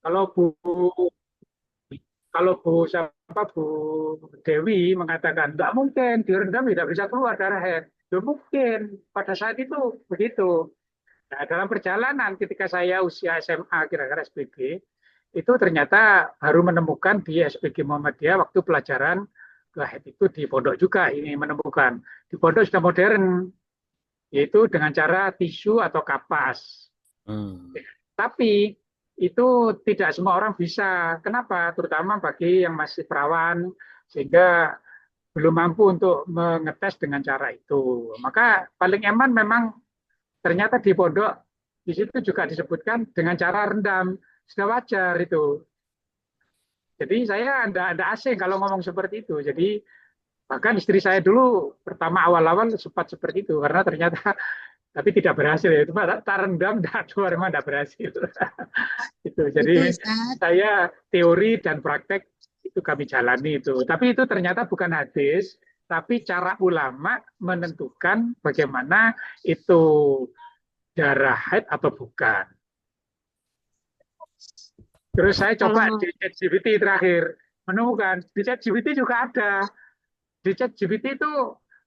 Kalau Bu kalau Bu Dewi mengatakan nggak mungkin direndam tidak bisa keluar darah head, itu mungkin pada saat itu begitu. Nah, dalam perjalanan ketika saya usia SMA kira-kira SPG itu ternyata baru menemukan di SPG Muhammadiyah waktu pelajaran head itu di pondok juga ini menemukan di pondok sudah modern yaitu dengan cara tisu atau kapas. Hmm. Tapi itu tidak semua orang bisa. Kenapa? Terutama bagi yang masih perawan, sehingga belum mampu untuk mengetes dengan cara itu. Maka paling aman memang ternyata di pondok, di situ juga disebutkan dengan cara rendam. Sudah wajar itu. Jadi saya ada asing kalau ngomong seperti itu. Jadi bahkan istri saya dulu pertama awal-awal sempat seperti itu. Karena ternyata tapi tidak berhasil ya. Itu tak rendam, tak keluar, memang tidak berhasil. Itu. Jadi Itu Ustaz. saya teori dan praktek itu kami jalani itu. Tapi itu ternyata bukan hadis, tapi cara ulama menentukan bagaimana itu darah haid atau bukan. Terus saya coba Kalau di ChatGPT terakhir menemukan di ChatGPT juga ada. Di ChatGPT itu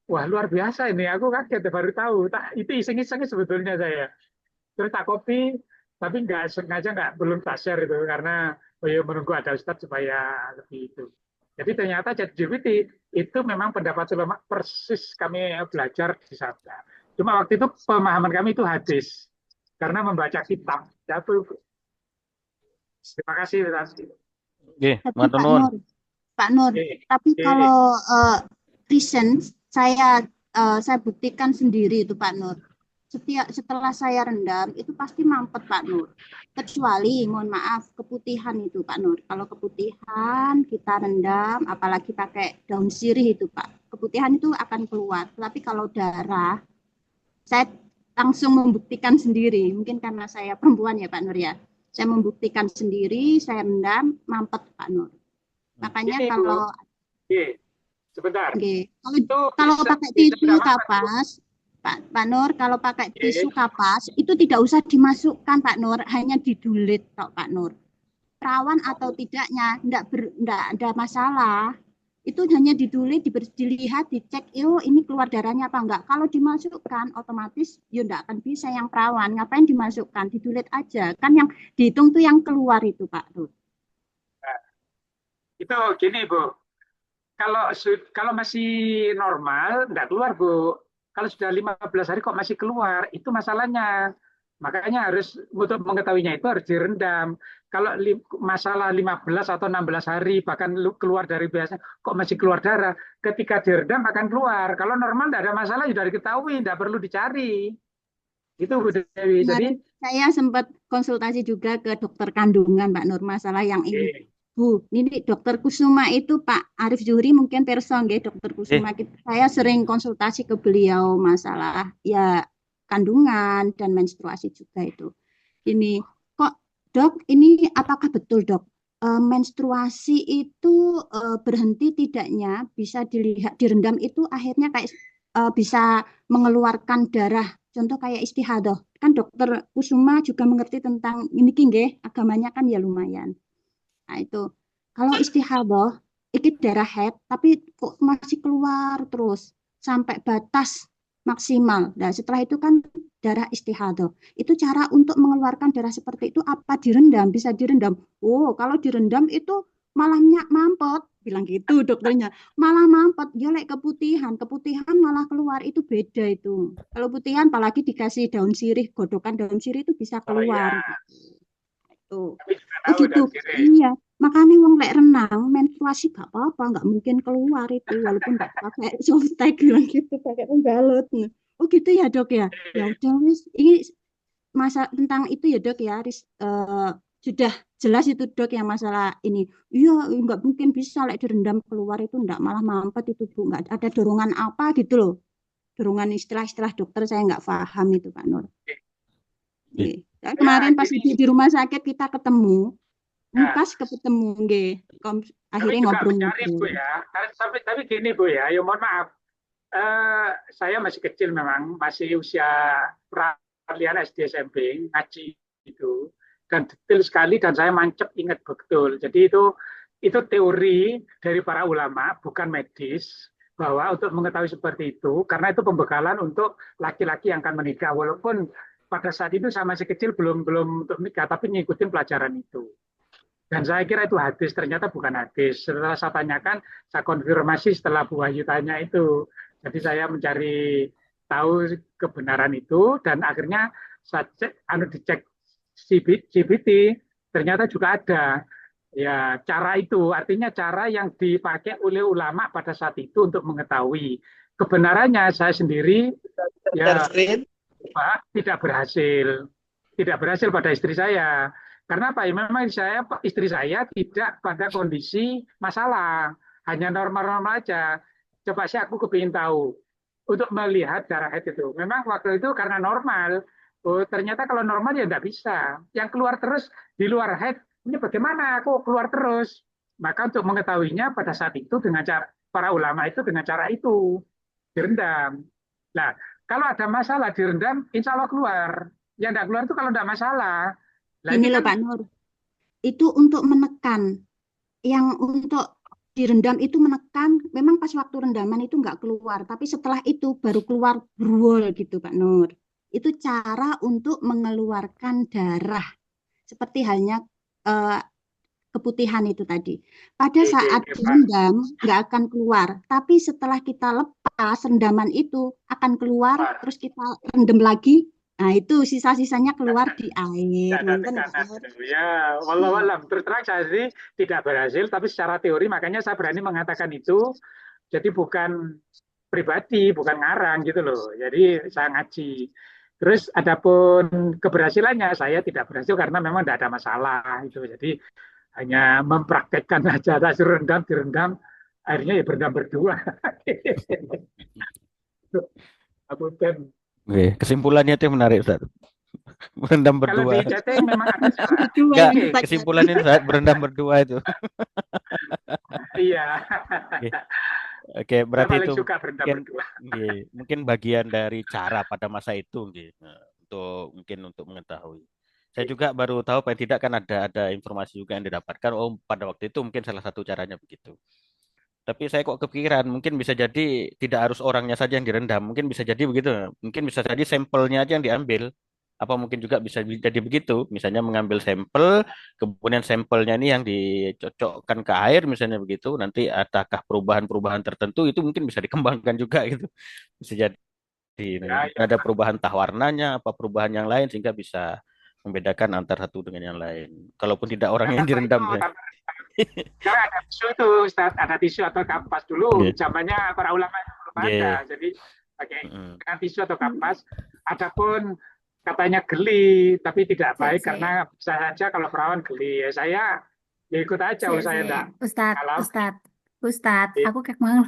wah luar biasa ini. Aku kaget baru tahu. Itu iseng-iseng sebetulnya saya. Terus tak copy, tapi nggak sengaja nggak belum tak share itu karena oh ya, menunggu ada Ustadz supaya lebih itu. Jadi ternyata ChatGPT itu memang pendapat ulama persis kami belajar di sana. Cuma waktu itu pemahaman kami itu hadis karena membaca kitab. Jatuh. Terima kasih Ustaz. Nggih, tapi matur nuwun. Pak Nur, Oke. tapi Oke. kalau recent saya buktikan sendiri itu Pak Nur. Setelah saya rendam itu pasti mampet Pak Nur. Kecuali mohon maaf keputihan itu Pak Nur. Kalau keputihan kita rendam apalagi pakai daun sirih itu Pak. Keputihan itu akan keluar. Tapi kalau darah saya langsung membuktikan sendiri. Mungkin karena saya perempuan ya Pak Nur ya. Saya membuktikan sendiri, saya rendam mampet Pak Nur. Makanya Ini Bu, kalau oke, sebentar. okay, kalau Itu kalau bisa pakai bisa tisu nggak apa Bu? kapas, Pak Nur, kalau pakai tisu Oke. kapas itu tidak usah dimasukkan Pak Nur, hanya didulit tok Pak Nur. Perawan atau tidaknya enggak ada masalah. Itu hanya didulit, dilihat, dicek, oh ini keluar darahnya apa enggak. Kalau dimasukkan otomatis ya enggak akan bisa yang perawan. Ngapain dimasukkan? Didulit aja. Kan yang dihitung tuh yang keluar itu Pak Nur. Nah, itu gini Bu, kalau masih normal, nggak keluar, Bu. Kalau sudah 15 hari kok masih keluar, itu masalahnya. Makanya harus untuk mengetahuinya itu harus direndam. Kalau masalah 15 atau 16 hari bahkan keluar dari biasa kok masih keluar darah, ketika direndam akan keluar. Kalau normal tidak ada masalah sudah diketahui, tidak perlu dicari. Itu Bu Dewi. Jadi Kemarin saya sempat konsultasi juga ke dokter kandungan Mbak Nur masalah yang ini. eh, Bu, ini dokter Kusuma itu Pak Arif Zuhri mungkin person ya dokter Nggih. Kusuma. Saya sering konsultasi ke beliau masalah ya kandungan dan menstruasi juga itu. Ini kok dok, ini apakah betul dok? Menstruasi itu berhenti tidaknya bisa dilihat direndam itu akhirnya kayak bisa mengeluarkan darah contoh kayak istihadah kan dokter Kusuma juga mengerti tentang ini nggih agamanya kan ya lumayan. Nah itu kalau istihadah itu darah head tapi kok masih keluar terus sampai batas maksimal. Nah setelah itu kan darah istihadah. Itu cara untuk mengeluarkan darah seperti itu apa direndam? Bisa direndam. Oh kalau direndam itu malah mampet bilang gitu dokternya malah mampet jelek keputihan keputihan malah keluar itu beda itu kalau putihan apalagi dikasih daun sirih godokan daun sirih itu bisa oh keluar ya, itu kami juga oh tahu gitu dan kiri. iya makanya wong lek renang menstruasi gak apa-apa nggak mungkin keluar itu walaupun nggak pakai softtek bilang gitu pakai pembalut oh gitu ya dok ya ya udah wis ini masa tentang itu ya dok ya sudah jelas itu dok yang masalah ini iya nggak mungkin bisa lek direndam keluar itu nggak malah mampet itu bu nggak ada dorongan apa gitu loh dorongan istilah-istilah dokter saya nggak paham itu Pak Nur. Nggih. Nggih. Nah, Ya kemarin pas gini, di rumah sakit kita ketemu ya, pas ketemu nggih kami akhirnya juga mencari Bu ngobrol-ngobrol. ya. Tapi gini Bu ya, ya mohon maaf. Saya masih kecil memang, masih usia peralihan SD SMP, ngaji itu. dan detail sekali dan saya mancep ingat betul. Jadi itu teori dari para ulama, bukan medis, bahwa untuk mengetahui seperti itu, karena itu pembekalan untuk laki-laki yang akan menikah, walaupun pada saat itu saya masih kecil belum untuk menikah, tapi ngikutin pelajaran itu. Dan saya kira itu hadis, ternyata bukan hadis. Setelah saya tanyakan, saya konfirmasi setelah Bu Wahyu tanya itu. Jadi saya mencari tahu kebenaran itu dan akhirnya saya dicek CBT, ternyata juga ada. Ya, cara itu artinya cara yang dipakai oleh ulama pada saat itu untuk mengetahui kebenarannya. Saya sendiri ya Pak, tidak berhasil pada istri saya. Karena apa? Ya, memang istri saya tidak pada kondisi masalah, hanya normal-normal aja. Coba sih aku kepingin tahu untuk melihat darah haid itu. Memang waktu itu karena normal, oh ternyata kalau normal ya tidak bisa. Yang keluar terus di luar haid, ini bagaimana? Aku keluar terus. Maka untuk mengetahuinya pada saat itu dengan cara para ulama itu dengan cara itu direndam. Nah, kalau ada masalah direndam, insya Allah keluar. Yang tidak keluar itu kalau tidak masalah. Nah, Ini ini loh kan Pak Nur, itu untuk menekan. Yang untuk direndam itu menekan, memang pas waktu rendaman itu nggak keluar, tapi setelah itu baru keluar brol gitu Pak Nur. Itu cara untuk mengeluarkan darah, seperti halnya eh, keputihan itu tadi. Pada saat Pak. direndam nggak akan keluar, tapi setelah kita lepas rendaman itu akan keluar, terus kita rendam lagi. Nah, itu sisa-sisanya keluar di air. Tidak ada Nonton ya, Pak tekanan Nur? gitu. Ya, wallahualam. Terus terang saya sendiri tidak berhasil, tapi secara teori makanya saya berani mengatakan itu. Jadi bukan pribadi, bukan ngarang gitu loh. Jadi saya ngaji. Terus adapun keberhasilannya saya tidak berhasil karena memang tidak ada masalah itu. Jadi hanya mempraktekkan aja, tak suruh rendam, direndam, akhirnya ya berendam berdua. Aku kan Oke, kesimpulannya itu yang menarik, Ustaz. Berendam kalau di berdua. chatting memang ada cara. Berdua Enggak, ini Oke, Pak. kesimpulannya Ustaz, berendam berdua itu. iya. Oke, oke, Saya berarti paling itu suka berendam mungkin berdua. mungkin bagian dari cara pada masa itu Nah, untuk mengetahui. Saya juga baru tahu paling tidak kan ada informasi juga yang didapatkan. Oh, pada waktu itu mungkin salah satu caranya begitu. Tapi saya kok kepikiran, mungkin bisa jadi tidak harus orangnya saja yang direndam. Mungkin bisa jadi begitu. Mungkin bisa jadi sampelnya aja yang diambil. Apa mungkin juga bisa jadi begitu. Misalnya mengambil sampel, kemudian sampelnya ini yang dicocokkan ke air, misalnya begitu. Nanti adakah perubahan-perubahan tertentu, itu mungkin bisa dikembangkan juga gitu. Bisa jadi Ya, mungkin ya. ada perubahan tah warnanya, apa perubahan yang lain, sehingga bisa membedakan antara satu dengan yang lain. Kalaupun tidak orang yang Tanpa direndam. itu, Ya. sekarang ada tisu itu, Ustaz. Ada tisu atau kapas dulu. Oke. Zamannya para ulama itu belum ada. Oke. Jadi pakai Mm-mm. dengan tisu atau kapas. Adapun katanya geli, tapi tidak baik Sik. karena bisa saja kalau perawan geli. Ya saya ya ikut aja, saya enggak kalau Ustadz, aku kayak mau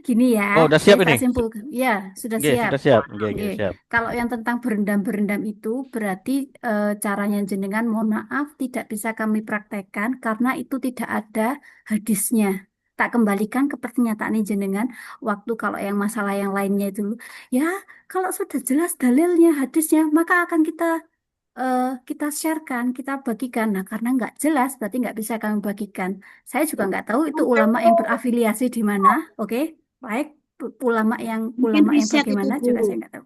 gini Oh, ya. udah siap Saya ini? tak simpulkan. Ya, sudah Oke, siap. sudah siap. Oke, oke, Oke, siap. kalau yang tentang berendam-berendam itu berarti caranya jenengan, mohon maaf, tidak bisa kami praktekkan karena itu tidak ada hadisnya. Tak kembalikan ke pernyataan jenengan waktu kalau yang masalah yang lainnya itu, ya kalau sudah jelas dalilnya, hadisnya, maka akan kita sharekan, kita bagikan. Nah, karena nggak jelas, berarti nggak bisa kami bagikan. Saya juga nggak tahu itu ulama yang berafiliasi di mana. Oke, baik. Mungkin Ulama yang riset itu bagaimana juga Bu. saya nggak tahu.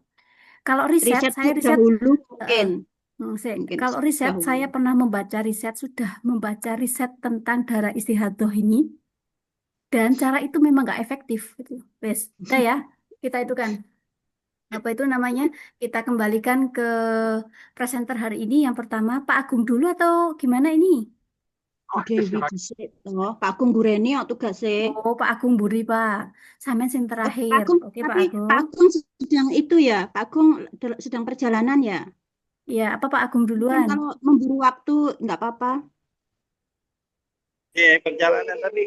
Kalau riset, Riset saya riset. dahulu eh, mungkin. Mungkin kalau riset, dahulu. saya pernah membaca riset, sudah membaca riset tentang darah istihadah ini, dan cara itu memang nggak efektif. Gitu. Wes, udah ya, kita itu kan apa itu namanya, kita kembalikan ke presenter hari ini. Yang pertama Pak Agung dulu atau gimana ini? Dewi dhisik toh. Pak Agung Gureni kok tugasé. Oh, Pak Agung Buri, Pak. Sampai yang Oh, Pak terakhir. Agung, Oke, Pak tapi Pak Agung. Agung sedang itu ya. Pak Agung sedang perjalanan ya. Ya, apa Pak Agung Mungkin duluan? kalau memburu waktu nggak apa-apa. Perjalanan tadi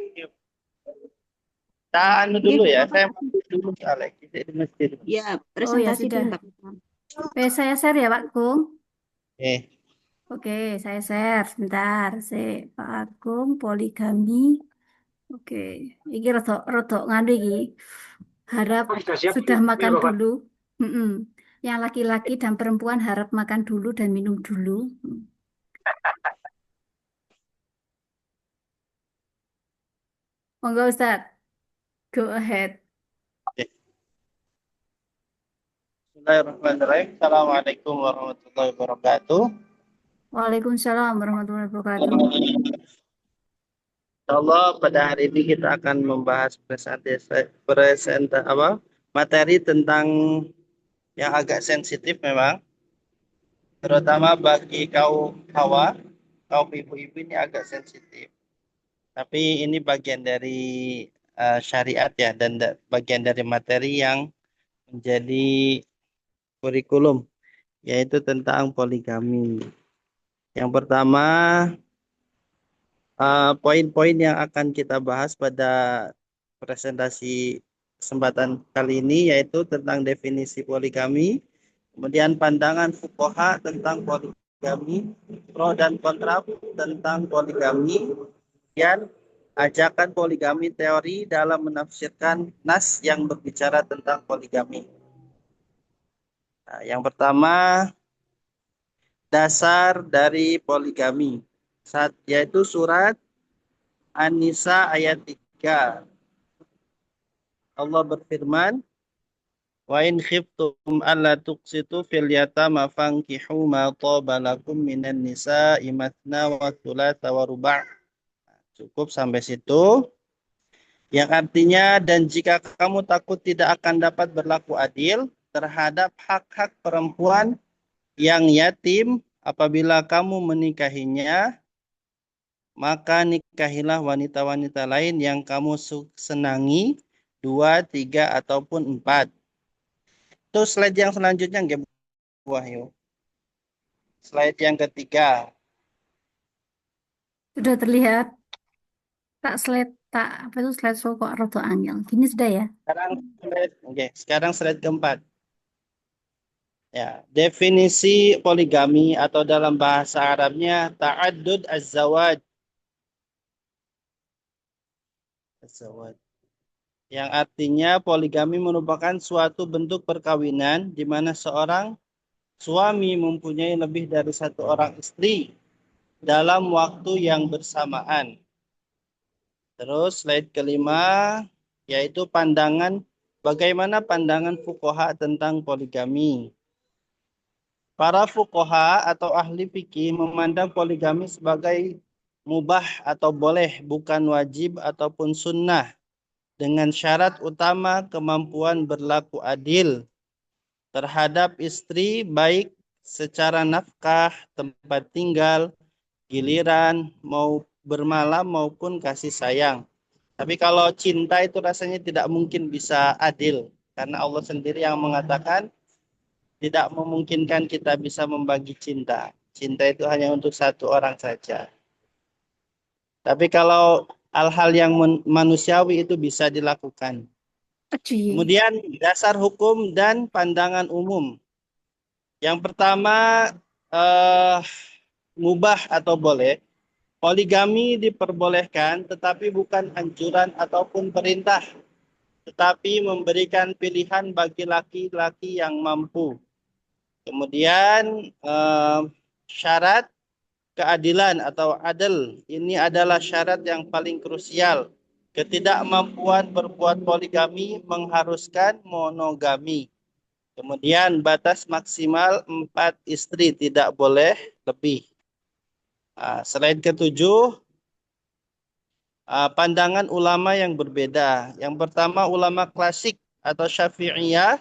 saya dulu Nggih, ya, nggak saya apa-apa. mau dulu Alex di masjid. Ya, Oh ya presentasi sudah. dulu nggak apa-apa. Oke, saya share ya Pak Agung. Eh, Oke, saya share. Sebentar. Pak Agung, poligami. Oke. Iki rodok nganu iki. Harap sudah siap. sudah makan Bapak. dulu. Mm-mm. Yang laki-laki dan perempuan harap makan dulu dan minum dulu. Monggo Ustadz, go ahead. Bismillahirrahmanirrahim. Assalamualaikum warahmatullahi wabarakatuh. Waalaikumsalam warahmatullahi wabarakatuh. Insyaallah pada hari ini kita akan membahas materi tentang yang agak sensitif memang, terutama bagi kaum hawa, kaum ibu-ibu ini agak sensitif. Tapi ini bagian dari syariat ya, dan bagian dari materi yang menjadi kurikulum, yaitu tentang poligami. Yang pertama, poin-poin yang akan kita bahas pada presentasi kesempatan kali ini yaitu tentang definisi poligami, kemudian pandangan fuqaha tentang poligami, pro dan kontra tentang poligami, dan ajakan poligami teori dalam menafsirkan nas yang berbicara tentang poligami. Nah, yang pertama, dasar dari poligami, yaitu surat An-Nisa ayat 3. Allah berfirman, wa in khiftum alla tuqsitu fil yatama fankihu ma taba lakum minan nisa'i mathna wa thulatha wa ruba'. Cukup sampai situ. Yang artinya, dan jika kamu takut tidak akan dapat berlaku adil terhadap hak-hak perempuan yang yatim apabila kamu menikahinya, maka nikahilah wanita-wanita lain yang kamu senangi, 2, 3, ataupun 4. Itu slide yang selanjutnya, nggak Wahyu. Slide yang ketiga. Sudah terlihat? Apa itu slide show kok rada angel. Gini sudah ya? Sekarang slide keempat. Ya, definisi poligami atau dalam bahasa Arabnya ta'addud az-zawaj. Yang artinya poligami merupakan suatu bentuk perkawinan di mana seorang suami mempunyai lebih dari satu orang istri dalam waktu yang bersamaan. Terus slide kelima, yaitu bagaimana pandangan fuqaha tentang poligami. Para fuqaha atau ahli fikih memandang poligami sebagai mubah atau boleh, bukan wajib ataupun sunnah, dengan syarat utama kemampuan berlaku adil terhadap istri, baik secara nafkah, tempat tinggal, giliran, mau bermalam maupun kasih sayang. Tapi kalau cinta itu rasanya tidak mungkin bisa adil, karena Allah sendiri yang mengatakan tidak memungkinkan kita bisa membagi cinta. Cinta itu hanya untuk satu orang saja. Tapi kalau hal-hal yang manusiawi itu bisa dilakukan. Kemudian dasar hukum dan pandangan umum. Yang pertama, mubah atau boleh. Poligami diperbolehkan tetapi bukan anjuran ataupun perintah, tetapi memberikan pilihan bagi laki-laki yang mampu. Kemudian syarat keadilan atau adil, ini adalah syarat yang paling krusial. Ketidakmampuan berbuat poligami mengharuskan monogami. Kemudian batas maksimal 4 istri, tidak boleh lebih. Slide ketujuh, pandangan ulama yang berbeda. Yang pertama, ulama klasik atau Syafi'iyah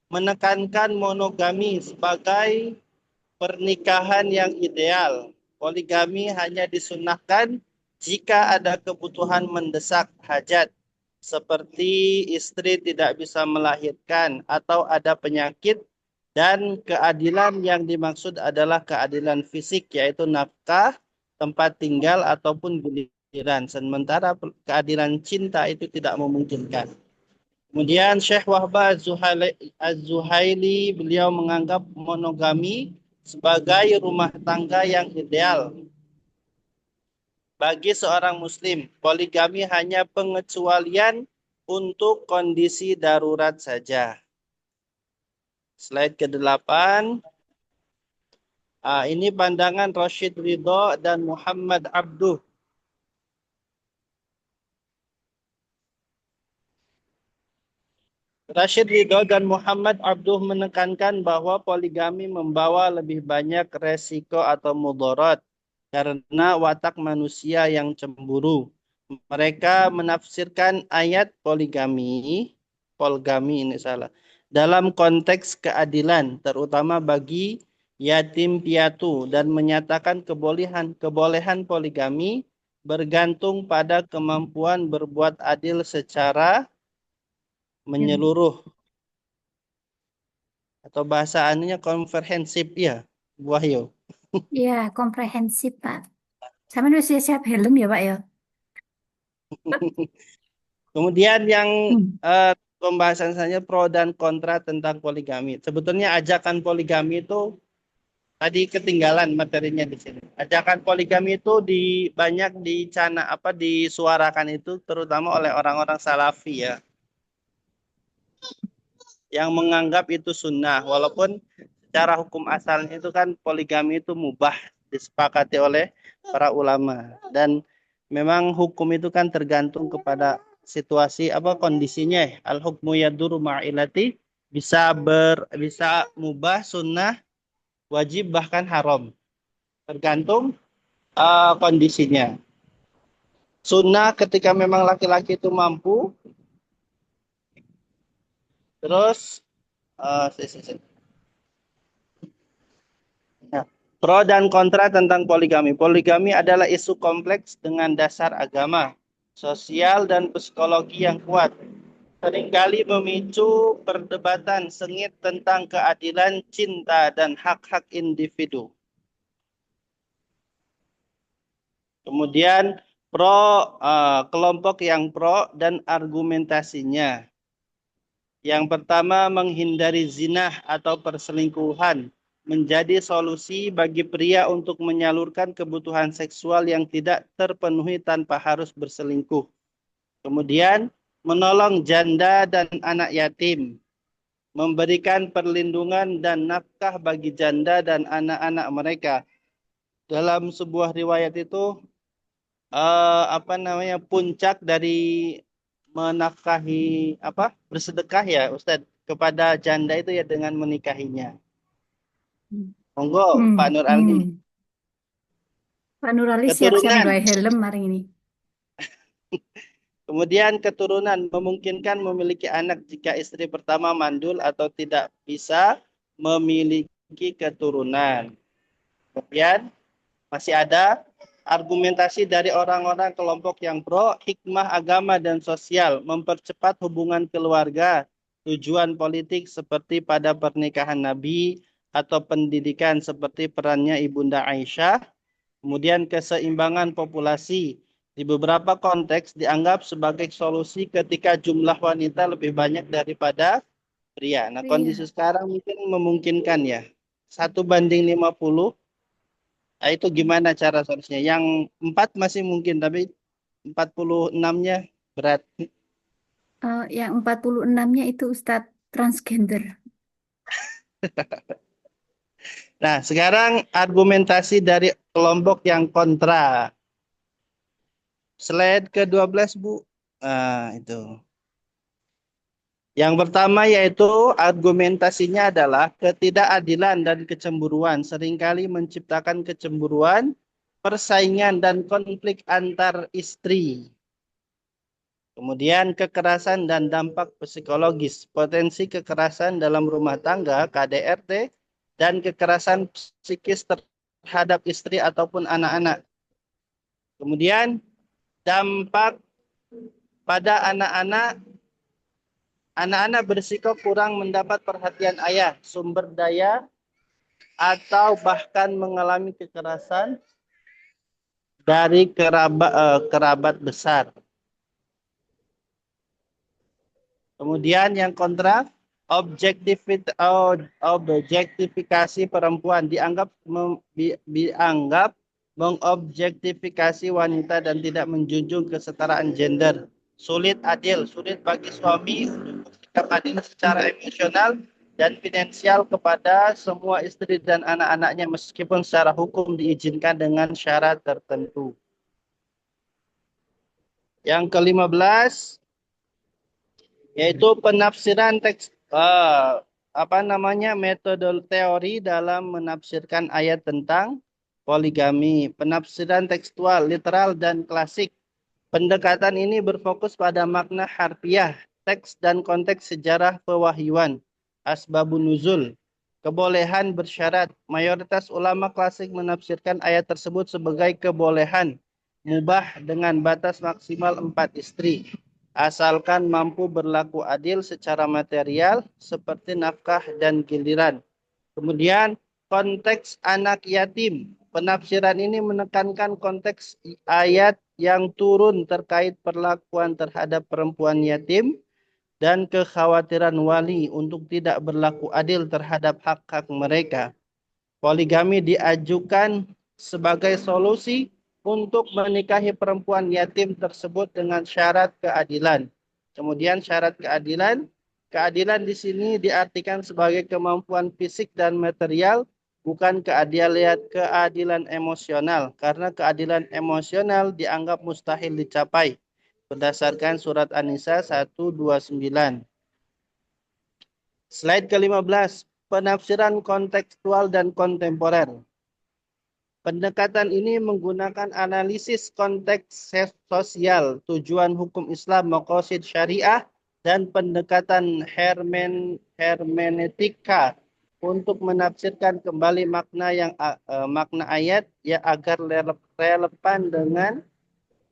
menekankan monogami sebagai pernikahan yang ideal. Poligami hanya disunahkan jika ada kebutuhan mendesak hajat, seperti istri tidak bisa melahirkan atau ada penyakit, dan keadilan yang dimaksud adalah keadilan fisik, yaitu nafkah, tempat tinggal, ataupun giliran. Sementara keadilan cinta itu tidak memungkinkan. Kemudian Syekh Wahbah Az-Zuhaili, beliau menganggap monogami sebagai rumah tangga yang ideal bagi seorang muslim. Poligami hanya pengecualian untuk kondisi darurat saja. Slide ke-8. Ini pandangan Rashid Ridho dan Muhammad Abduh. Rashid Ridho dan Muhammad Abduh menekankan bahwa poligami membawa lebih banyak resiko atau mudarat karena watak manusia yang cemburu. Mereka menafsirkan ayat poligami ini salah, dalam konteks keadilan, terutama bagi yatim piatu, dan menyatakan kebolehan poligami bergantung pada kemampuan berbuat adil secara menyeluruh, atau bahasa anunya komprehensif ya, Bu Wahyu. Ya, komprehensif, Pak. Sama udah siap-siap helm ya, Pak ya? Kemudian yang Hmm. pembahasan saya pro dan kontra tentang poligami. Sebetulnya ajakan poligami itu tadi ketinggalan materinya di sini. Ajakan poligami itu banyak disuarakan itu terutama oleh orang-orang Salafi ya, yang menganggap itu sunnah, walaupun secara hukum asalnya itu kan poligami itu mubah, disepakati oleh para ulama, dan memang hukum itu kan tergantung kepada situasi kondisinya. Al hukmu yaduru ma'ilati, bisa mubah, sunnah, wajib, bahkan haram, tergantung kondisinya. Sunnah ketika memang laki-laki itu mampu. Terus ya, pro dan kontra tentang poligami. Poligami adalah isu kompleks dengan dasar agama, sosial, dan psikologi yang kuat. Seringkali memicu perdebatan sengit tentang keadilan, cinta, dan hak-hak individu. Kemudian kelompok yang pro dan argumentasinya. Yang pertama, menghindari zina atau perselingkuhan menjadi solusi bagi pria untuk menyalurkan kebutuhan seksual yang tidak terpenuhi tanpa harus berselingkuh. Kemudian, menolong janda dan anak yatim, memberikan perlindungan dan nafkah bagi janda dan anak-anak mereka. Dalam sebuah riwayat itu puncak dari menafkahi bersedekah ya Ustadz kepada janda itu ya dengan menikahinya. Monggo Pak Nur Ali. Pak Nurali siap-siap Keturunan. gawe helm hari ini. Kemudian keturunan, memungkinkan memiliki anak jika istri pertama mandul atau tidak bisa memiliki keturunan. Kemudian masih ada argumentasi dari orang-orang kelompok yang pro, hikmah agama dan sosial, mempercepat hubungan keluarga, tujuan politik seperti pada pernikahan Nabi, atau pendidikan seperti perannya Ibunda Aisyah, kemudian keseimbangan populasi. Di beberapa konteks dianggap sebagai solusi ketika jumlah wanita lebih banyak daripada pria. Nah, kondisi sekarang mungkin memungkinkan ya. 1:50. Nah, itu gimana cara solusinya? Yang 4 masih mungkin, tapi 46-nya berat. Yang 46-nya itu Ustadz transgender. Nah, sekarang argumentasi dari kelompok yang kontra. Slide ke-12, Bu. Nah, itu. Yang pertama yaitu argumentasinya adalah ketidakadilan dan kecemburuan seringkali menciptakan kecemburuan, persaingan, dan konflik antar istri. Kemudian kekerasan dan dampak psikologis, potensi kekerasan dalam rumah tangga, KDRT, dan kekerasan psikis terhadap istri ataupun anak-anak. Kemudian dampak pada anak-anak berisiko kurang mendapat perhatian ayah, sumber daya, atau bahkan mengalami kekerasan dari kerabat besar. Kemudian yang kontra, objektifikasi perempuan dianggap mengobjektifikasi wanita dan tidak menjunjung kesetaraan gender. Sulit adil, sulit bagi suami untuk bersikap adil secara emosional dan finansial kepada semua istri dan anak-anaknya meskipun secara hukum diizinkan dengan syarat tertentu. Yang ke-15 yaitu penafsiran teks metode teori dalam menafsirkan ayat tentang poligami, penafsiran tekstual, literal dan klasik. Pendekatan ini berfokus pada makna harfiah, teks dan konteks sejarah pewahyuan, asbabun nuzul, kebolehan bersyarat. Mayoritas ulama klasik menafsirkan ayat tersebut sebagai kebolehan mubah dengan batas maksimal 4 istri, asalkan mampu berlaku adil secara material seperti nafkah dan giliran. Kemudian konteks anak yatim. Penafsiran ini menekankan konteks ayat yang turun terkait perlakuan terhadap perempuan yatim dan kekhawatiran wali untuk tidak berlaku adil terhadap hak-hak mereka. Poligami diajukan sebagai solusi untuk menikahi perempuan yatim tersebut dengan syarat keadilan. Kemudian syarat keadilan di sini diartikan sebagai kemampuan fisik dan material, bukan keadilan emosional, karena keadilan emosional dianggap mustahil dicapai berdasarkan surat An-Nisa 129. Slide ke-15, penafsiran kontekstual dan kontemporer. Pendekatan ini menggunakan analisis konteks sosial, tujuan hukum Islam, maqasid syariah, dan pendekatan hermeneutika untuk menafsirkan kembali makna ayat ya agar relevan dengan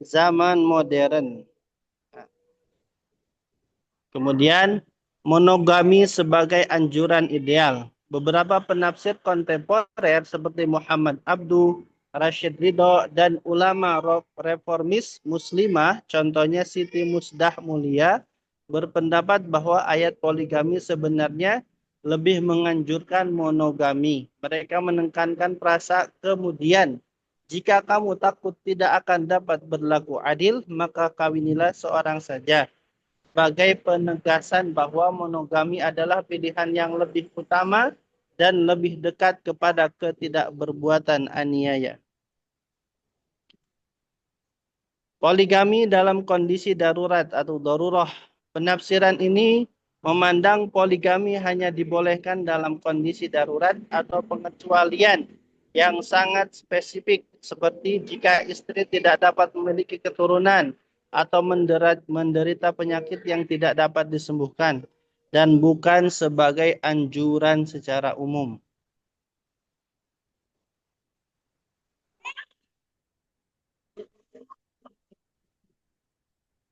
zaman modern. Kemudian monogami sebagai anjuran ideal. Beberapa penafsir kontemporer seperti Muhammad Abduh, Rashid Ridho, dan ulama reformis muslimah, contohnya Siti Musdah Mulia, berpendapat bahwa ayat poligami sebenarnya lebih menganjurkan monogami. Mereka menekankan frasa kemudian, jika kamu takut tidak akan dapat berlaku adil, maka kawinilah seorang saja. Sebagai penegasan bahwa monogami adalah pilihan yang lebih utama dan lebih dekat kepada ketidakberbuatan aniaya. Poligami dalam kondisi darurat atau darurah. Penafsiran ini memandang poligami hanya dibolehkan dalam kondisi darurat atau pengecualian yang sangat spesifik, seperti jika istri tidak dapat memiliki keturunan atau menderita penyakit yang tidak dapat disembuhkan, dan bukan sebagai anjuran secara umum.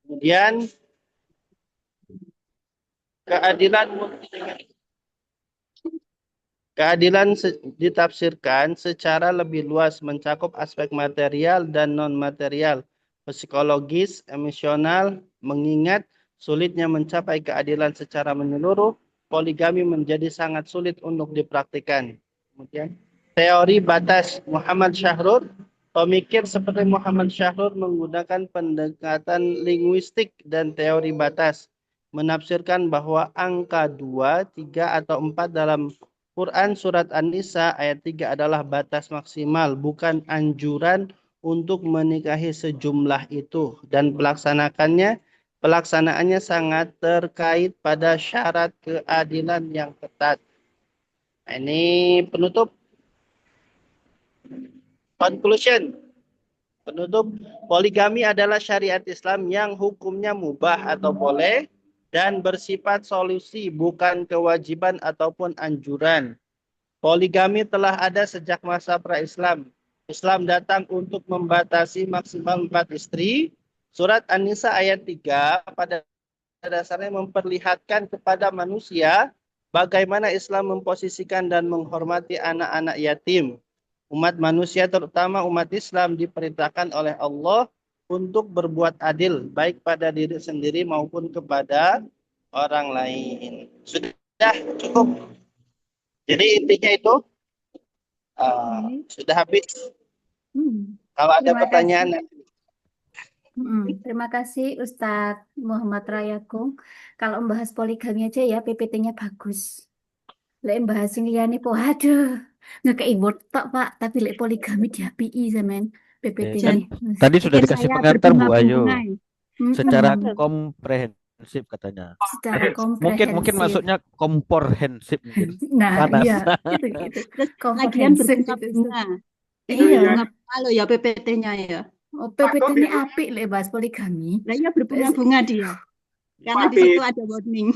Kemudian keadilan ditafsirkan secara lebih luas, mencakup aspek material dan non-material, psikologis, emosional, mengingat sulitnya mencapai keadilan secara menyeluruh, poligami menjadi sangat sulit untuk dipraktikkan. Kemudian, teori batas. Muhammad Syahrur, pemikir seperti Muhammad Syahrur menggunakan pendekatan linguistik dan teori batas, menafsirkan bahwa angka 2, 3, atau 4 dalam Quran surat An-Nisa ayat 3 adalah batas maksimal, bukan anjuran untuk menikahi sejumlah itu, dan pelaksanaannya sangat terkait pada syarat keadilan yang ketat. Nah, ini penutup. Conclusion. Penutup, poligami adalah syariat Islam yang hukumnya mubah atau boleh dan bersifat solusi, bukan kewajiban ataupun anjuran. Poligami telah ada sejak masa pra-Islam. Islam datang untuk membatasi maksimal 4 istri. Surat An-Nisa ayat 3 pada dasarnya memperlihatkan kepada manusia bagaimana Islam memposisikan dan menghormati anak-anak yatim. Umat manusia, terutama umat Islam, diperintahkan oleh Allah untuk berbuat adil, baik pada diri sendiri maupun kepada orang lain. Sudah cukup. Jadi intinya itu sudah habis. Kalau ada Terima pertanyaan. Terima kasih Ustadz Muhammad Rayagung. Kalau membahas poligami aja ya PPT-nya bagus. Lek bahas sing liyane po aduh. Ngekei word tok, Pak, tapi lek poligami diapiki sampean PPT Kan ini. tadi sudah Pikir dikasih saya pengantar Bu Ayu. berbunga-bunga. Secara Mm-mm. komprehensif katanya. Secara Mungkin komprehensif. maksudnya komprehensif mungkin. Nah, Panas. iya, itu Terus lagian komprehensif itu. berbunga-bunga. Iya. Bunga palo ya PPT-nya ya. Oh, PPT ini apik lek bahas poligami. Lah ya berbunga-bunga dia. Karena di situ ada warning.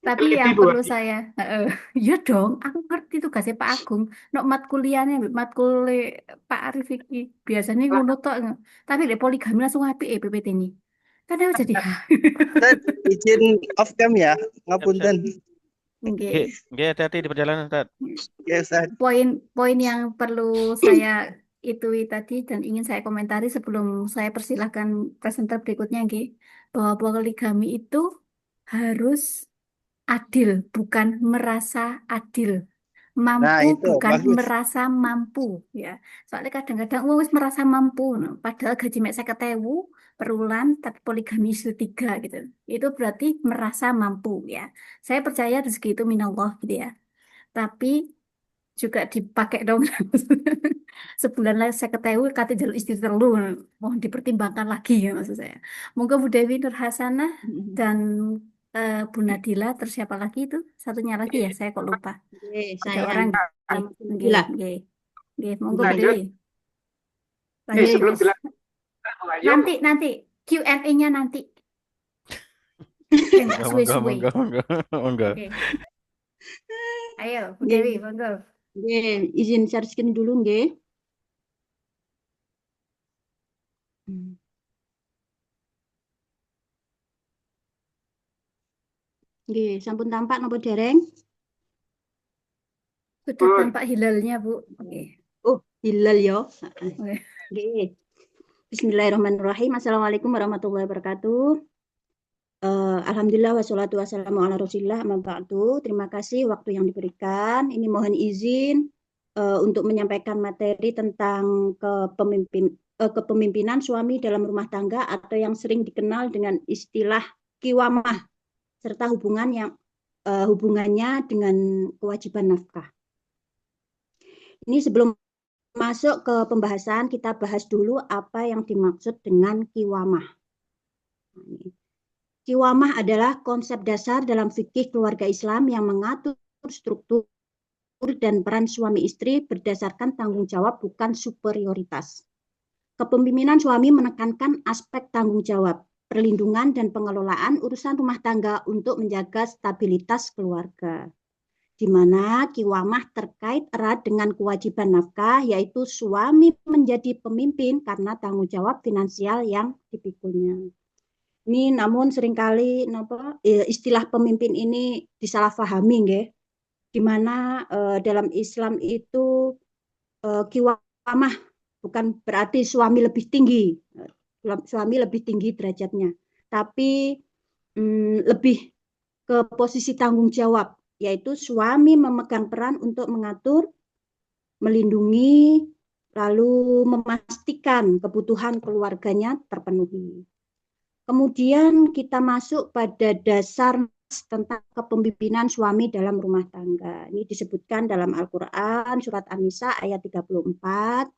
Tapi yang perlu saya, ya dong, aku ngerti tugasnya Pak Agung. Nok matkuliahnya, matkul Pak Arif iki biasanya ngono tok. Tapi lek poligami langsung apik PPT ini. Karena jadi Ustaz, izin off cam ya, ngapunten. Nggih. Nggih, hati-hati di perjalanan, Ustaz. Ya Ustaz. Poin yang perlu saya tadi dan ingin saya komentari sebelum saya persilahkan presenter berikutnya, nggih, bahwa poligami itu harus adil, bukan merasa adil. Mampu itu bukan bagus. merasa mampu, ya. Soalnya kadang-kadang wis merasa mampu, nah, padahal gaji mek 50.000 per bulan, tapi poligami istri 3 gitu. Itu berarti merasa mampu, ya. Saya percaya rezeki itu minallah gitu ya. Tapi juga dipakai dong. Sebulan lah saya ketahui kata jalur istri terlalu mohon dipertimbangkan lagi ya maksud saya. Moga Bu Dewi Nur Hasanah dan Bu Nadila terus siapa lagi itu? Satunya lagi ya saya kok lupa. Ada Saya orang nggih, nggih. Nggih, monggo Bu Dewi. Lanjut, sebelum Mas. dilanjut, Bu Ayu, Nanti Q&A-nya nanti. Enggak suwe-suwe. Monggo. Oke. Ayo, Bu Dewi, monggo. Nggih, izin share screen dulu nggih. Nggih, sampun tampak napa dereng? Sudah tampak hilalnya, Bu. Oke. Oh, hilal ya. Oke. Nggih. Bismillahirrahmanirrahim. Assalamualaikum warahmatullahi wabarakatuh. Alhamdulillah wassalatu wassalamu ala rasulillah amma ba'du. Terima kasih waktu yang diberikan. Ini mohon izin untuk menyampaikan materi tentang kepemimpinan suami dalam rumah tangga atau yang sering dikenal dengan istilah kiwamah serta hubungannya dengan kewajiban nafkah. Ini sebelum masuk ke pembahasan, kita bahas dulu apa yang dimaksud dengan kiwamah. Kiwamah adalah konsep dasar dalam fikih keluarga Islam yang mengatur struktur dan peran suami istri berdasarkan tanggung jawab bukan superioritas. Kepemimpinan suami menekankan aspek tanggung jawab, perlindungan dan pengelolaan urusan rumah tangga untuk menjaga stabilitas keluarga, di mana kiwamah terkait erat dengan kewajiban nafkah, yaitu suami menjadi pemimpin karena tanggung jawab finansial yang dipikulnya. Ini namun seringkali istilah pemimpin ini disalahpahami, nggih, di mana dalam Islam itu kiwamah bukan berarti suami lebih tinggi derajatnya, tapi lebih ke posisi tanggung jawab, yaitu suami memegang peran untuk mengatur, melindungi, lalu memastikan kebutuhan keluarganya terpenuhi. Kemudian kita masuk pada dasar tentang kepemimpinan suami dalam rumah tangga. Ini disebutkan dalam Al-Quran, surat An-Nisa ayat 34.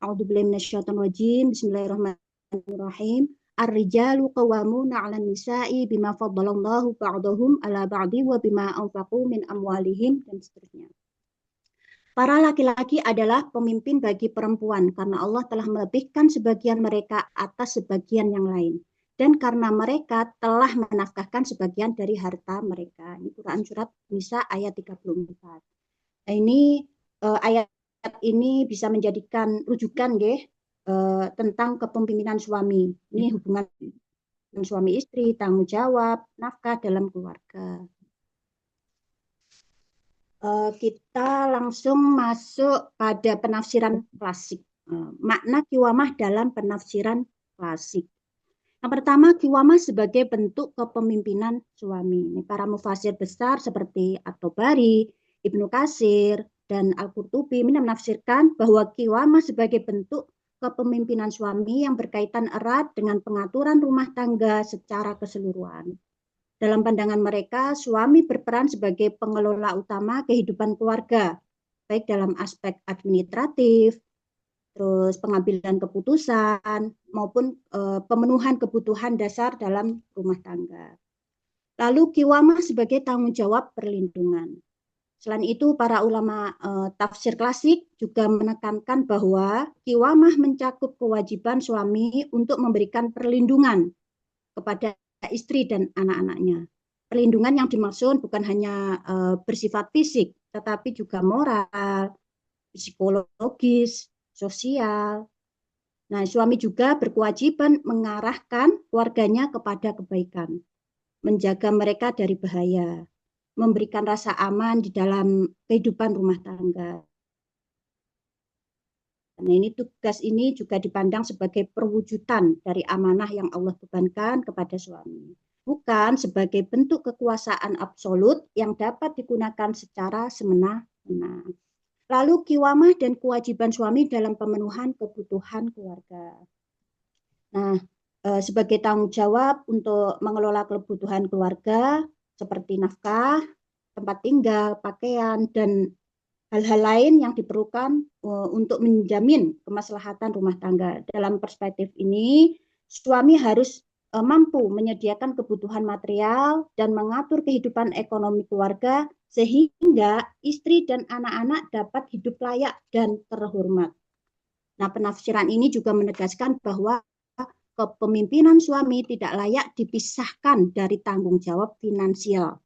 A'udzubillahi minasyaitonir rajim. Bismillahirrahmanirrahim. Ar-rijalu qawwamuna 'alan nisa'i bima faddalallahu ba'dahum 'ala ba'di wa bima anfaqu min amwalihim, dan seterusnya. Para laki-laki adalah pemimpin bagi perempuan karena Allah telah melebihkan sebagian mereka atas sebagian yang lain, dan karena mereka telah menafkahkan sebagian dari harta mereka. Ini Quran surat Nisa ayat 34. Nah, ini ayat ini bisa menjadikan rujukan, nggih, tentang kepemimpinan suami. Ini hubungan suami istri, tanggung jawab, nafkah dalam keluarga. Kita langsung masuk pada penafsiran klasik. Makna kiwamah dalam penafsiran klasik. Yang pertama, kiwamah sebagai bentuk kepemimpinan suami. Ini para mufasir besar seperti At-Tabari, Ibnu Katsir, dan Al-Qurtubi menafsirkan bahwa kiwamah sebagai bentuk kepemimpinan suami yang berkaitan erat dengan pengaturan rumah tangga secara keseluruhan. Dalam pandangan mereka, suami berperan sebagai pengelola utama kehidupan keluarga, baik dalam aspek administratif, terus pengambilan keputusan, maupun pemenuhan kebutuhan dasar dalam rumah tangga. Lalu kiwamah sebagai tanggung jawab perlindungan. Selain itu, para ulama tafsir klasik juga menekankan bahwa kiwamah mencakup kewajiban suami untuk memberikan perlindungan kepada istri dan anak-anaknya. Perlindungan yang dimaksud bukan hanya bersifat fisik, tetapi juga moral, psikologis, sosial. Nah, suami juga berkewajiban mengarahkan keluarganya kepada kebaikan, menjaga mereka dari bahaya, memberikan rasa aman di dalam kehidupan rumah tangga. Nah, ini tugas ini juga dipandang sebagai perwujudan dari amanah yang Allah bebankan kepada suami, bukan sebagai bentuk kekuasaan absolut yang dapat digunakan secara semena-mena. Lalu kiwamah dan kewajiban suami dalam pemenuhan kebutuhan keluarga. Nah, sebagai tanggung jawab untuk mengelola kebutuhan keluarga seperti nafkah, tempat tinggal, pakaian, dan hal-hal lain yang diperlukan untuk menjamin kemaslahatan rumah tangga. Dalam perspektif ini, suami harus mampu menyediakan kebutuhan material dan mengatur kehidupan ekonomi keluarga sehingga istri dan anak-anak dapat hidup layak dan terhormat. Nah, penafsiran ini juga menegaskan bahwa kepemimpinan suami tidak layak dipisahkan dari tanggung jawab finansial,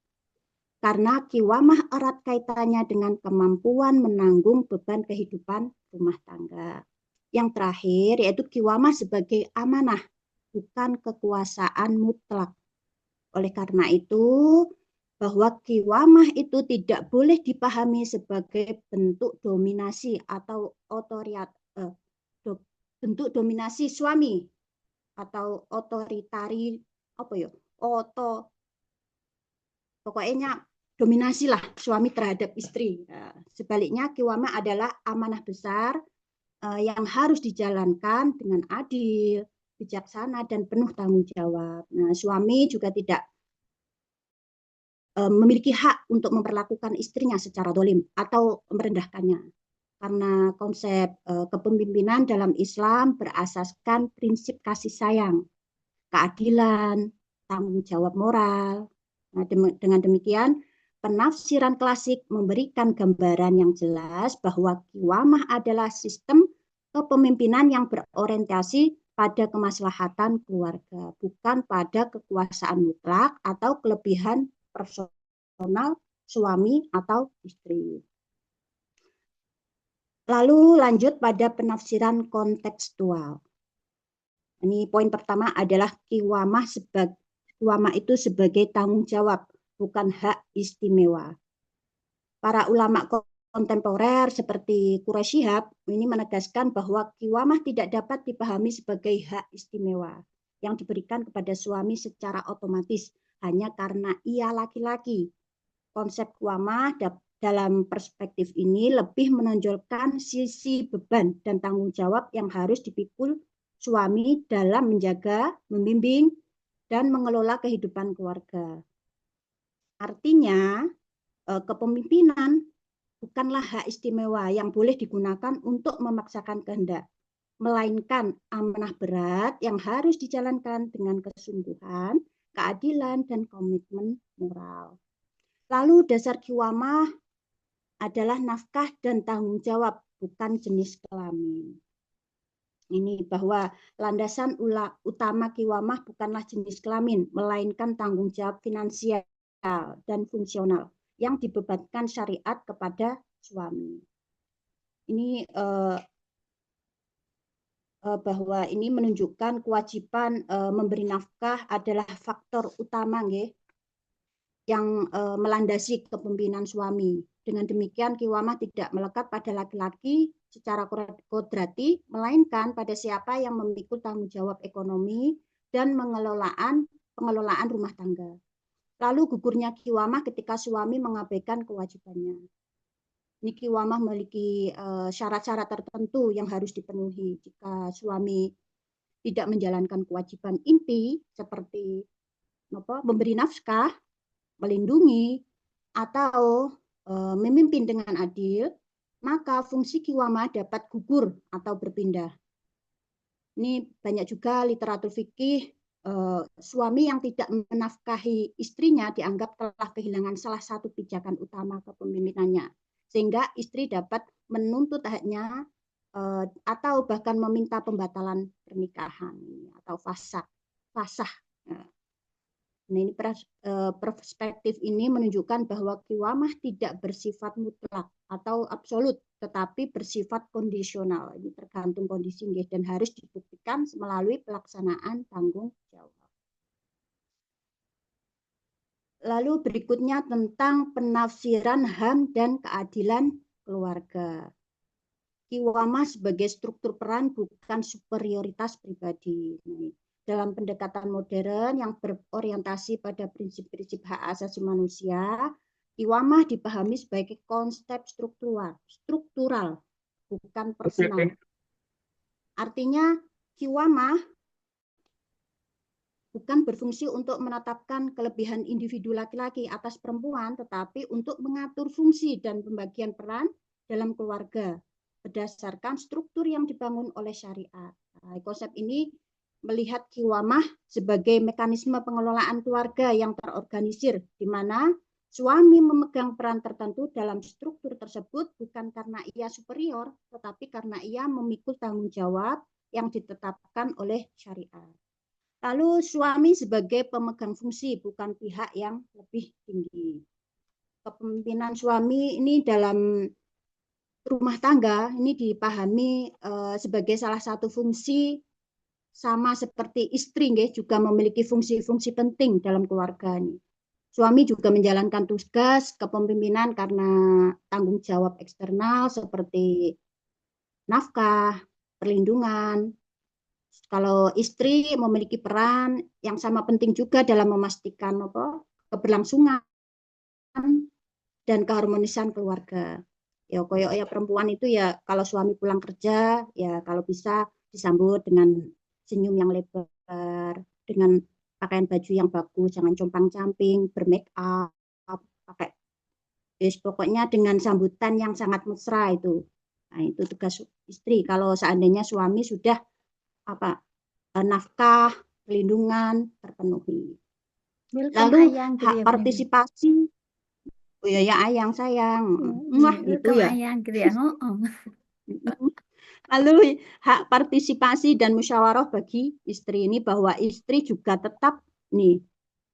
karena kiwamah erat kaitannya dengan kemampuan menanggung beban kehidupan rumah tangga. Yang terakhir yaitu kiwamah sebagai amanah, bukan kekuasaan mutlak. Oleh karena itu, bahwa kiwamah itu tidak boleh dipahami sebagai bentuk dominasi atau bentuk dominasi suami atau otoritari pokoknya dominasi lah suami terhadap istri. Sebaliknya kiwamah adalah amanah besar yang harus dijalankan dengan adil, bijaksana, dan penuh tanggung jawab. Nah, suami juga tidak memiliki hak untuk memperlakukan istrinya secara dolim atau merendahkannya. Karena konsep kepemimpinan dalam Islam berasaskan prinsip kasih sayang, keadilan, tanggung jawab moral. Nah, dengan demikian, penafsiran klasik memberikan gambaran yang jelas bahwa kiwamah adalah sistem kepemimpinan yang berorientasi pada kemaslahatan keluarga, bukan pada kekuasaan mutlak atau kelebihan personal suami atau istri. Lalu lanjut pada penafsiran kontekstual. Ini poin pertama adalah kiwamah itu sebagai tanggung jawab, bukan hak istimewa. Para ulama kontemporer seperti Quraisy Shihab ini menegaskan bahwa kiwamah tidak dapat dipahami sebagai hak istimewa yang diberikan kepada suami secara otomatis hanya karena ia laki-laki. Konsep kiwamah dalam perspektif ini lebih menonjolkan sisi beban dan tanggung jawab yang harus dipikul suami dalam menjaga, membimbing, dan mengelola kehidupan keluarga. Artinya, kepemimpinan bukanlah hak istimewa yang boleh digunakan untuk memaksakan kehendak, melainkan amanah berat yang harus dijalankan dengan kesungguhan, keadilan, dan komitmen moral. Lalu dasar kiwamah adalah nafkah dan tanggung jawab, bukan jenis kelamin. Ini bahwa landasan utama kiwamah bukanlah jenis kelamin, melainkan tanggung jawab finansial dan fungsional yang dibebankan syariat kepada suami. Ini bahwa ini menunjukkan kewajiban memberi nafkah adalah faktor utama yang melandasi kepemimpinan suami. Dengan demikian kiwamah tidak melekat pada laki-laki secara kodrati, melainkan pada siapa yang memikul tanggung jawab ekonomi dan pengelolaan rumah tangga. Lalu gugurnya kiwamah ketika suami mengabaikan kewajibannya. Ini kiwamah memiliki syarat-syarat tertentu yang harus dipenuhi. Jika suami tidak menjalankan kewajiban inti seperti memberi nafkah, melindungi, atau memimpin dengan adil, maka fungsi kiwamah dapat gugur atau berpindah. Ini banyak juga literatur fikih, suami yang tidak menafkahi istrinya dianggap telah kehilangan salah satu pijakan utama kepemimpinannya, sehingga istri dapat menuntut haknya atau bahkan meminta pembatalan pernikahan atau fasakh. Nah, ini perspektif ini menunjukkan bahwa kiwamah tidak bersifat mutlak atau absolut, tetapi bersifat kondisional. Ini tergantung kondisi dan harus dibuktikan melalui pelaksanaan tanggung jawab. Lalu berikutnya tentang penafsiran HAM dan keadilan keluarga. Kiwamah sebagai struktur peran bukan superioritas pribadi. Dalam pendekatan modern yang berorientasi pada prinsip-prinsip hak asasi manusia, kiwamah dipahami sebagai konsep struktural, bukan personal. Artinya kiwamah bukan berfungsi untuk menetapkan kelebihan individu laki-laki atas perempuan, tetapi untuk mengatur fungsi dan pembagian peran dalam keluarga berdasarkan struktur yang dibangun oleh syariat. Konsep ini melihat kiwamah sebagai mekanisme pengelolaan keluarga yang terorganisir, di mana suami memegang peran tertentu dalam struktur tersebut bukan karena ia superior, tetapi karena ia memikul tanggung jawab yang ditetapkan oleh syariat. Lalu suami sebagai pemegang fungsi, bukan pihak yang lebih tinggi. Kepemimpinan suami ini dalam rumah tangga ini dipahami sebagai salah satu fungsi, sama seperti istri juga memiliki fungsi-fungsi penting dalam keluarga ini. Suami juga menjalankan tugas kepemimpinan karena tanggung jawab eksternal seperti nafkah, perlindungan. Kalau istri memiliki peran yang sama penting juga dalam memastikan keberlangsungan dan keharmonisan keluarga. Ya koyo perempuan itu ya kalau suami pulang kerja ya kalau bisa disambut dengan senyum yang lebar, dengan pakaian baju yang bagus, jangan compang-camping, bermake up, pakai pokoknya dengan sambutan yang sangat mesra itu. Nah, itu tugas istri. Kalau seandainya suami sudah nafkah, perlindungan terpenuhi. Lalu hak partisipasi, oh ya ayang sayang, wah itu ya. Ayang gitu ya. Lalu hak partisipasi dan musyawarah bagi istri ini bahwa istri juga tetap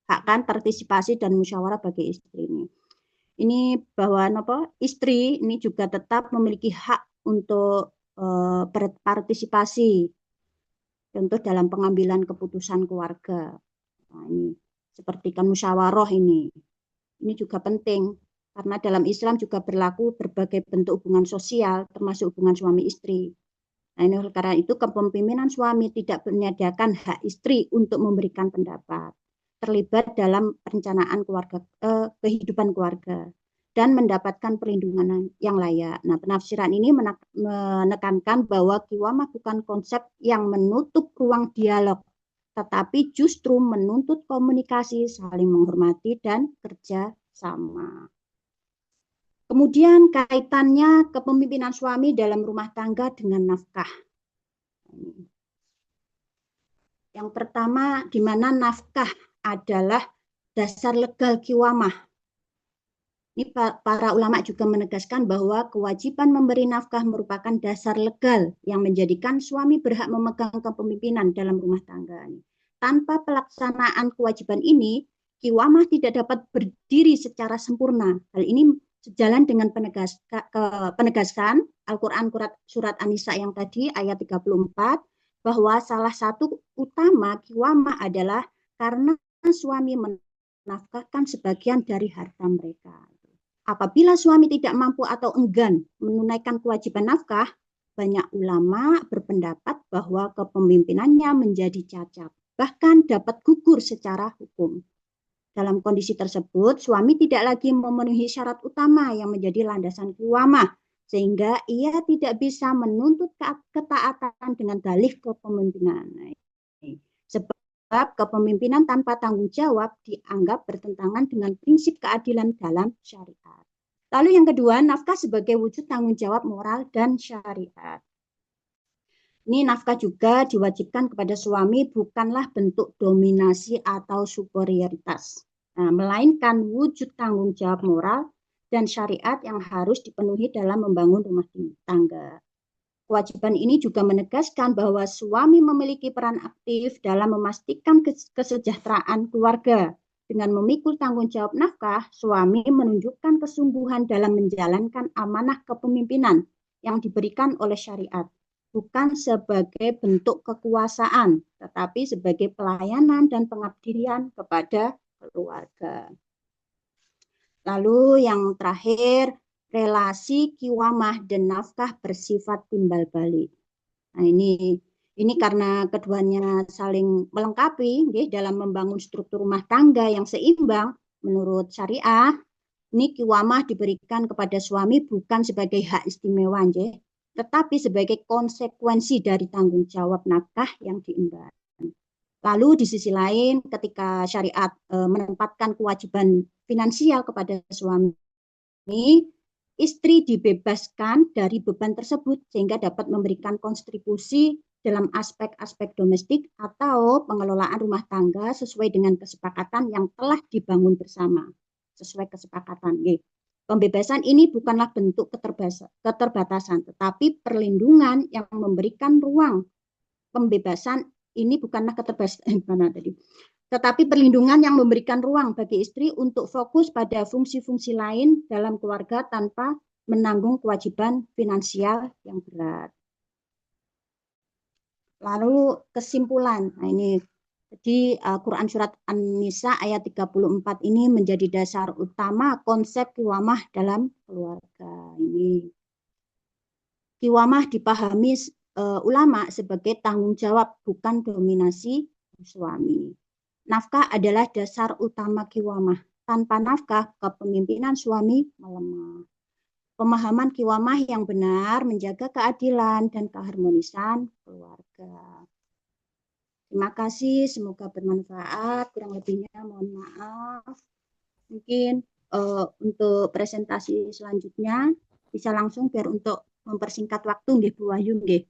hak kan partisipasi dan musyawarah bagi istri ini. Ini bahwa istri ini juga tetap memiliki hak untuk berpartisipasi contoh dalam pengambilan keputusan keluarga. Nah, ini seperti kan musyawarah ini juga penting karena dalam Islam juga berlaku berbagai bentuk hubungan sosial termasuk hubungan suami istri. Nah, ini karena itu kepemimpinan suami tidak menyediakan hak istri untuk memberikan pendapat, terlibat dalam perencanaan kehidupan keluarga dan mendapatkan perlindungan yang layak. Nah, penafsiran ini menekankan bahwa kiwamah bukan konsep yang menutup ruang dialog, tetapi justru menuntut komunikasi, saling menghormati dan kerja sama. Kemudian kaitannya kepemimpinan suami dalam rumah tangga dengan nafkah. Yang pertama, di mana nafkah adalah dasar legal kiwamah. Ini para ulama juga menegaskan bahwa kewajiban memberi nafkah merupakan dasar legal yang menjadikan suami berhak memegang kepemimpinan dalam rumah tangga. Tanpa pelaksanaan kewajiban ini, kiwamah tidak dapat berdiri secara sempurna. Hal ini sejalan dengan penegaskan Al-Quran surat An-Nisa yang tadi ayat 34 bahwa salah satu utama kiwamah adalah karena suami menafkahkan sebagian dari harta mereka. Apabila suami tidak mampu atau enggan menunaikan kewajiban nafkah, banyak ulama berpendapat bahwa kepemimpinannya menjadi cacat, bahkan dapat gugur secara hukum. Dalam kondisi tersebut, suami tidak lagi memenuhi syarat utama yang menjadi landasan kiwamah, sehingga ia tidak bisa menuntut ketaatan dengan dalih kepemimpinan. Sebab kepemimpinan tanpa tanggung jawab dianggap bertentangan dengan prinsip keadilan dalam syariat. Lalu yang kedua, nafkah sebagai wujud tanggung jawab moral dan syariat. Ini nafkah juga diwajibkan kepada suami bukanlah bentuk dominasi atau superioritas, melainkan wujud tanggung jawab moral dan syariat yang harus dipenuhi dalam membangun rumah tangga. Kewajiban ini juga menegaskan bahwa suami memiliki peran aktif dalam memastikan kesejahteraan keluarga. Dengan memikul tanggung jawab nafkah, suami menunjukkan kesungguhan dalam menjalankan amanah kepemimpinan yang diberikan oleh syariat, bukan sebagai bentuk kekuasaan, tetapi sebagai pelayanan dan pengabdian kepada keluarga. Lalu yang terakhir, relasi kiwamah dan nafkah bersifat timbal balik. Nah, ini karena keduanya saling melengkapi dalam membangun struktur rumah tangga yang seimbang menurut syariah. Ini kiwamah diberikan kepada suami bukan sebagai hak istimewa, tetapi sebagai konsekuensi dari tanggung jawab nafkah yang diemban. Lalu di sisi lain, ketika syariat menempatkan kewajiban finansial kepada suami, istri dibebaskan dari beban tersebut sehingga dapat memberikan kontribusi dalam aspek-aspek domestik atau pengelolaan rumah tangga sesuai dengan kesepakatan yang telah dibangun bersama. Sesuai kesepakatan. Pembebasan ini bukanlah bentuk keterbatasan, tetapi perlindungan yang memberikan ruang. Pembebasan ini bukanlah keterbatasan, tetapi perlindungan yang memberikan ruang bagi istri untuk fokus pada fungsi-fungsi lain dalam keluarga tanpa menanggung kewajiban finansial yang berat. Lalu kesimpulan, nah ini di Quran Surat An-Nisa ayat 34 ini menjadi dasar utama konsep kiwamah dalam keluarga. Ini kiwamah dipahami ulama sebagai tanggung jawab, bukan dominasi suami. Nafkah adalah dasar utama kiwamah. Tanpa nafkah, kepemimpinan suami melemah. Pemahaman kiwamah yang benar menjaga keadilan dan keharmonisan keluarga. Terima kasih, semoga bermanfaat. Kurang lebihnya mohon maaf. Mungkin untuk presentasi selanjutnya bisa langsung biar untuk mempersingkat waktu nggih Bu Wahyu nggih.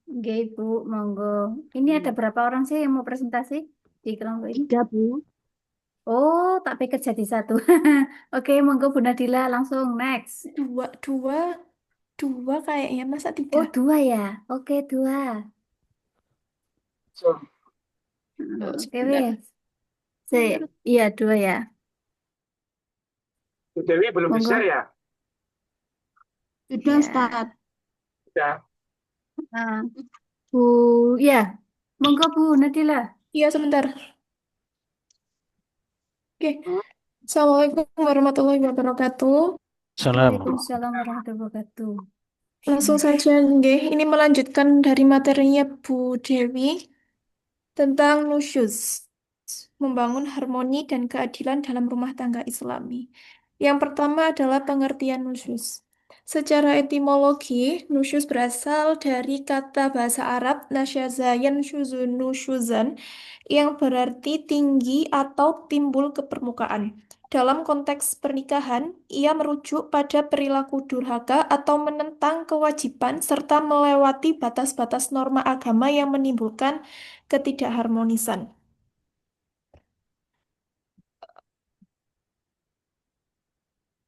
Nggih, Bu, monggo. Ini ada berapa orang sih yang mau presentasi di kelompok ini? 3 Bu. Oh, tak pikir jadi satu. Oke, monggo Bu Nadila langsung next. Dua kayaknya, masa Oh, 3? 2 ya. Oke, 2. So, Oke, wes. Iya, 2 ya. Bu Dewi belum Monggo. bisa ya? Sudah Ya. Ustaz. Sudah. Nah, Bu, ya. Monggo Bu Nadila. Iya, sebentar. Oke. Assalamualaikum warahmatullahi wabarakatuh. Salam. Waalaikumsalam warahmatullahi wabarakatuh. Langsung saja, nggih. Ini melanjutkan dari materinya Bu Dewi tentang nusyuz, membangun harmoni dan keadilan dalam rumah tangga Islami. Yang pertama adalah pengertian nusyuz. Secara etimologi, nusyuz berasal dari kata bahasa Arab nasyaza yansyuzu nusyuzan yang berarti tinggi atau timbul ke permukaan. Dalam konteks pernikahan, ia merujuk pada perilaku durhaka atau menentang kewajiban serta melewati batas-batas norma agama yang menimbulkan ketidakharmonisan.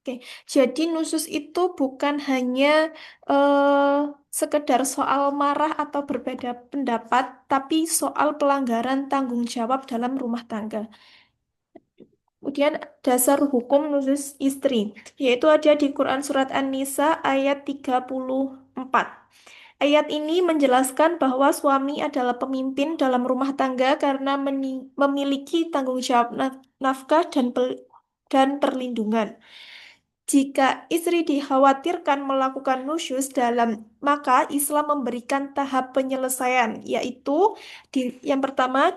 Oke, jadi nusus itu bukan hanya sekedar soal marah atau berbeda pendapat, tapi soal pelanggaran tanggung jawab dalam rumah tangga. Kemudian dasar hukum nusus istri, yaitu ada di Quran Surat An-Nisa ayat 34. Ayat ini menjelaskan bahwa suami adalah pemimpin dalam rumah tangga karena memiliki tanggung jawab nafkah dan perlindungan. Jika istri dikhawatirkan melakukan nusyuz maka Islam memberikan tahap penyelesaian, yaitu yang pertama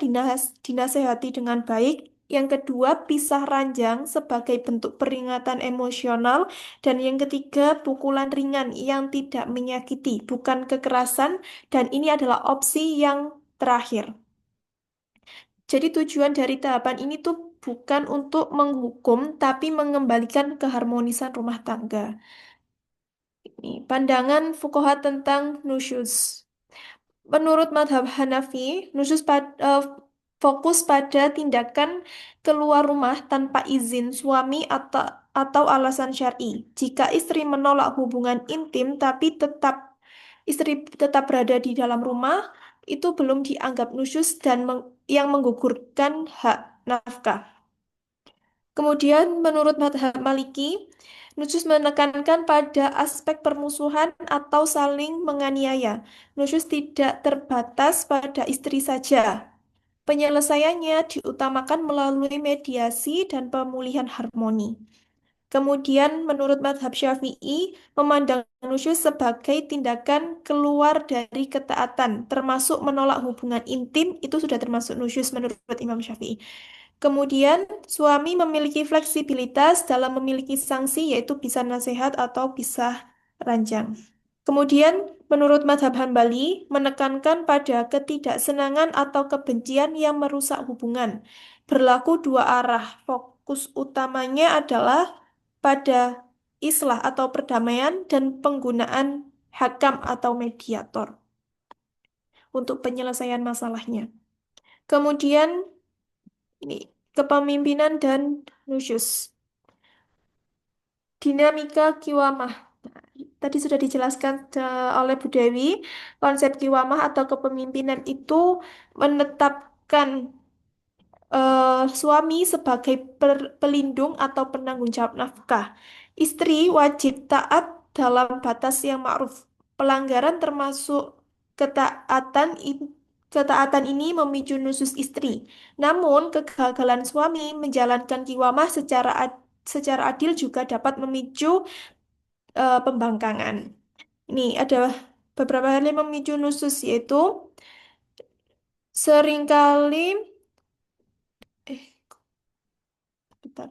dinasehati dengan baik, yang kedua pisah ranjang sebagai bentuk peringatan emosional, dan yang ketiga pukulan ringan yang tidak menyakiti, bukan kekerasan, dan ini adalah opsi yang terakhir. Jadi tujuan dari tahapan ini tuh bukan untuk menghukum, tapi mengembalikan keharmonisan rumah tangga. Ini pandangan fuqaha tentang nusyuz. Menurut madhab Hanafi, fokus pada tindakan keluar rumah tanpa izin suami atau alasan syar'i. Jika istri menolak hubungan intim tapi istri tetap berada di dalam rumah, itu belum dianggap nusyuz dan yang menggugurkan hak nafkah. Kemudian menurut madhab Maliki, nusyuz menekankan pada aspek permusuhan atau saling menganiaya. Nusyuz tidak terbatas pada istri saja. Penyelesaiannya diutamakan melalui mediasi dan pemulihan harmoni. Kemudian menurut madhab Syafi'i, memandang nusyuz sebagai tindakan keluar dari ketaatan, termasuk menolak hubungan intim, itu sudah termasuk nusyuz menurut Imam Syafi'i. Kemudian, suami memiliki fleksibilitas dalam memiliki sanksi, yaitu bisa nasihat atau pisah ranjang. Kemudian, menurut madhab Hambali, menekankan pada ketidaksenangan atau kebencian yang merusak hubungan. Berlaku dua arah. Fokus utamanya adalah pada islah atau perdamaian dan penggunaan hakam atau mediator untuk penyelesaian masalahnya. Kemudian, ini kepemimpinan dan nusyuz. Dinamika kiwamah. Nah, tadi sudah dijelaskan oleh Bu Dewi, konsep kiwamah atau kepemimpinan itu menetapkan suami sebagai pelindung atau penanggung jawab nafkah. Istri wajib taat dalam batas yang ma'ruf. Pelanggaran termasuk ketaatan ketaatan ini memicu nusus istri. Namun, kegagalan suami menjalankan kiwamah secara adil juga dapat memicu pembangkangan. Ini ada beberapa hal yang memicu nusus, yaitu seringkali eh bentar.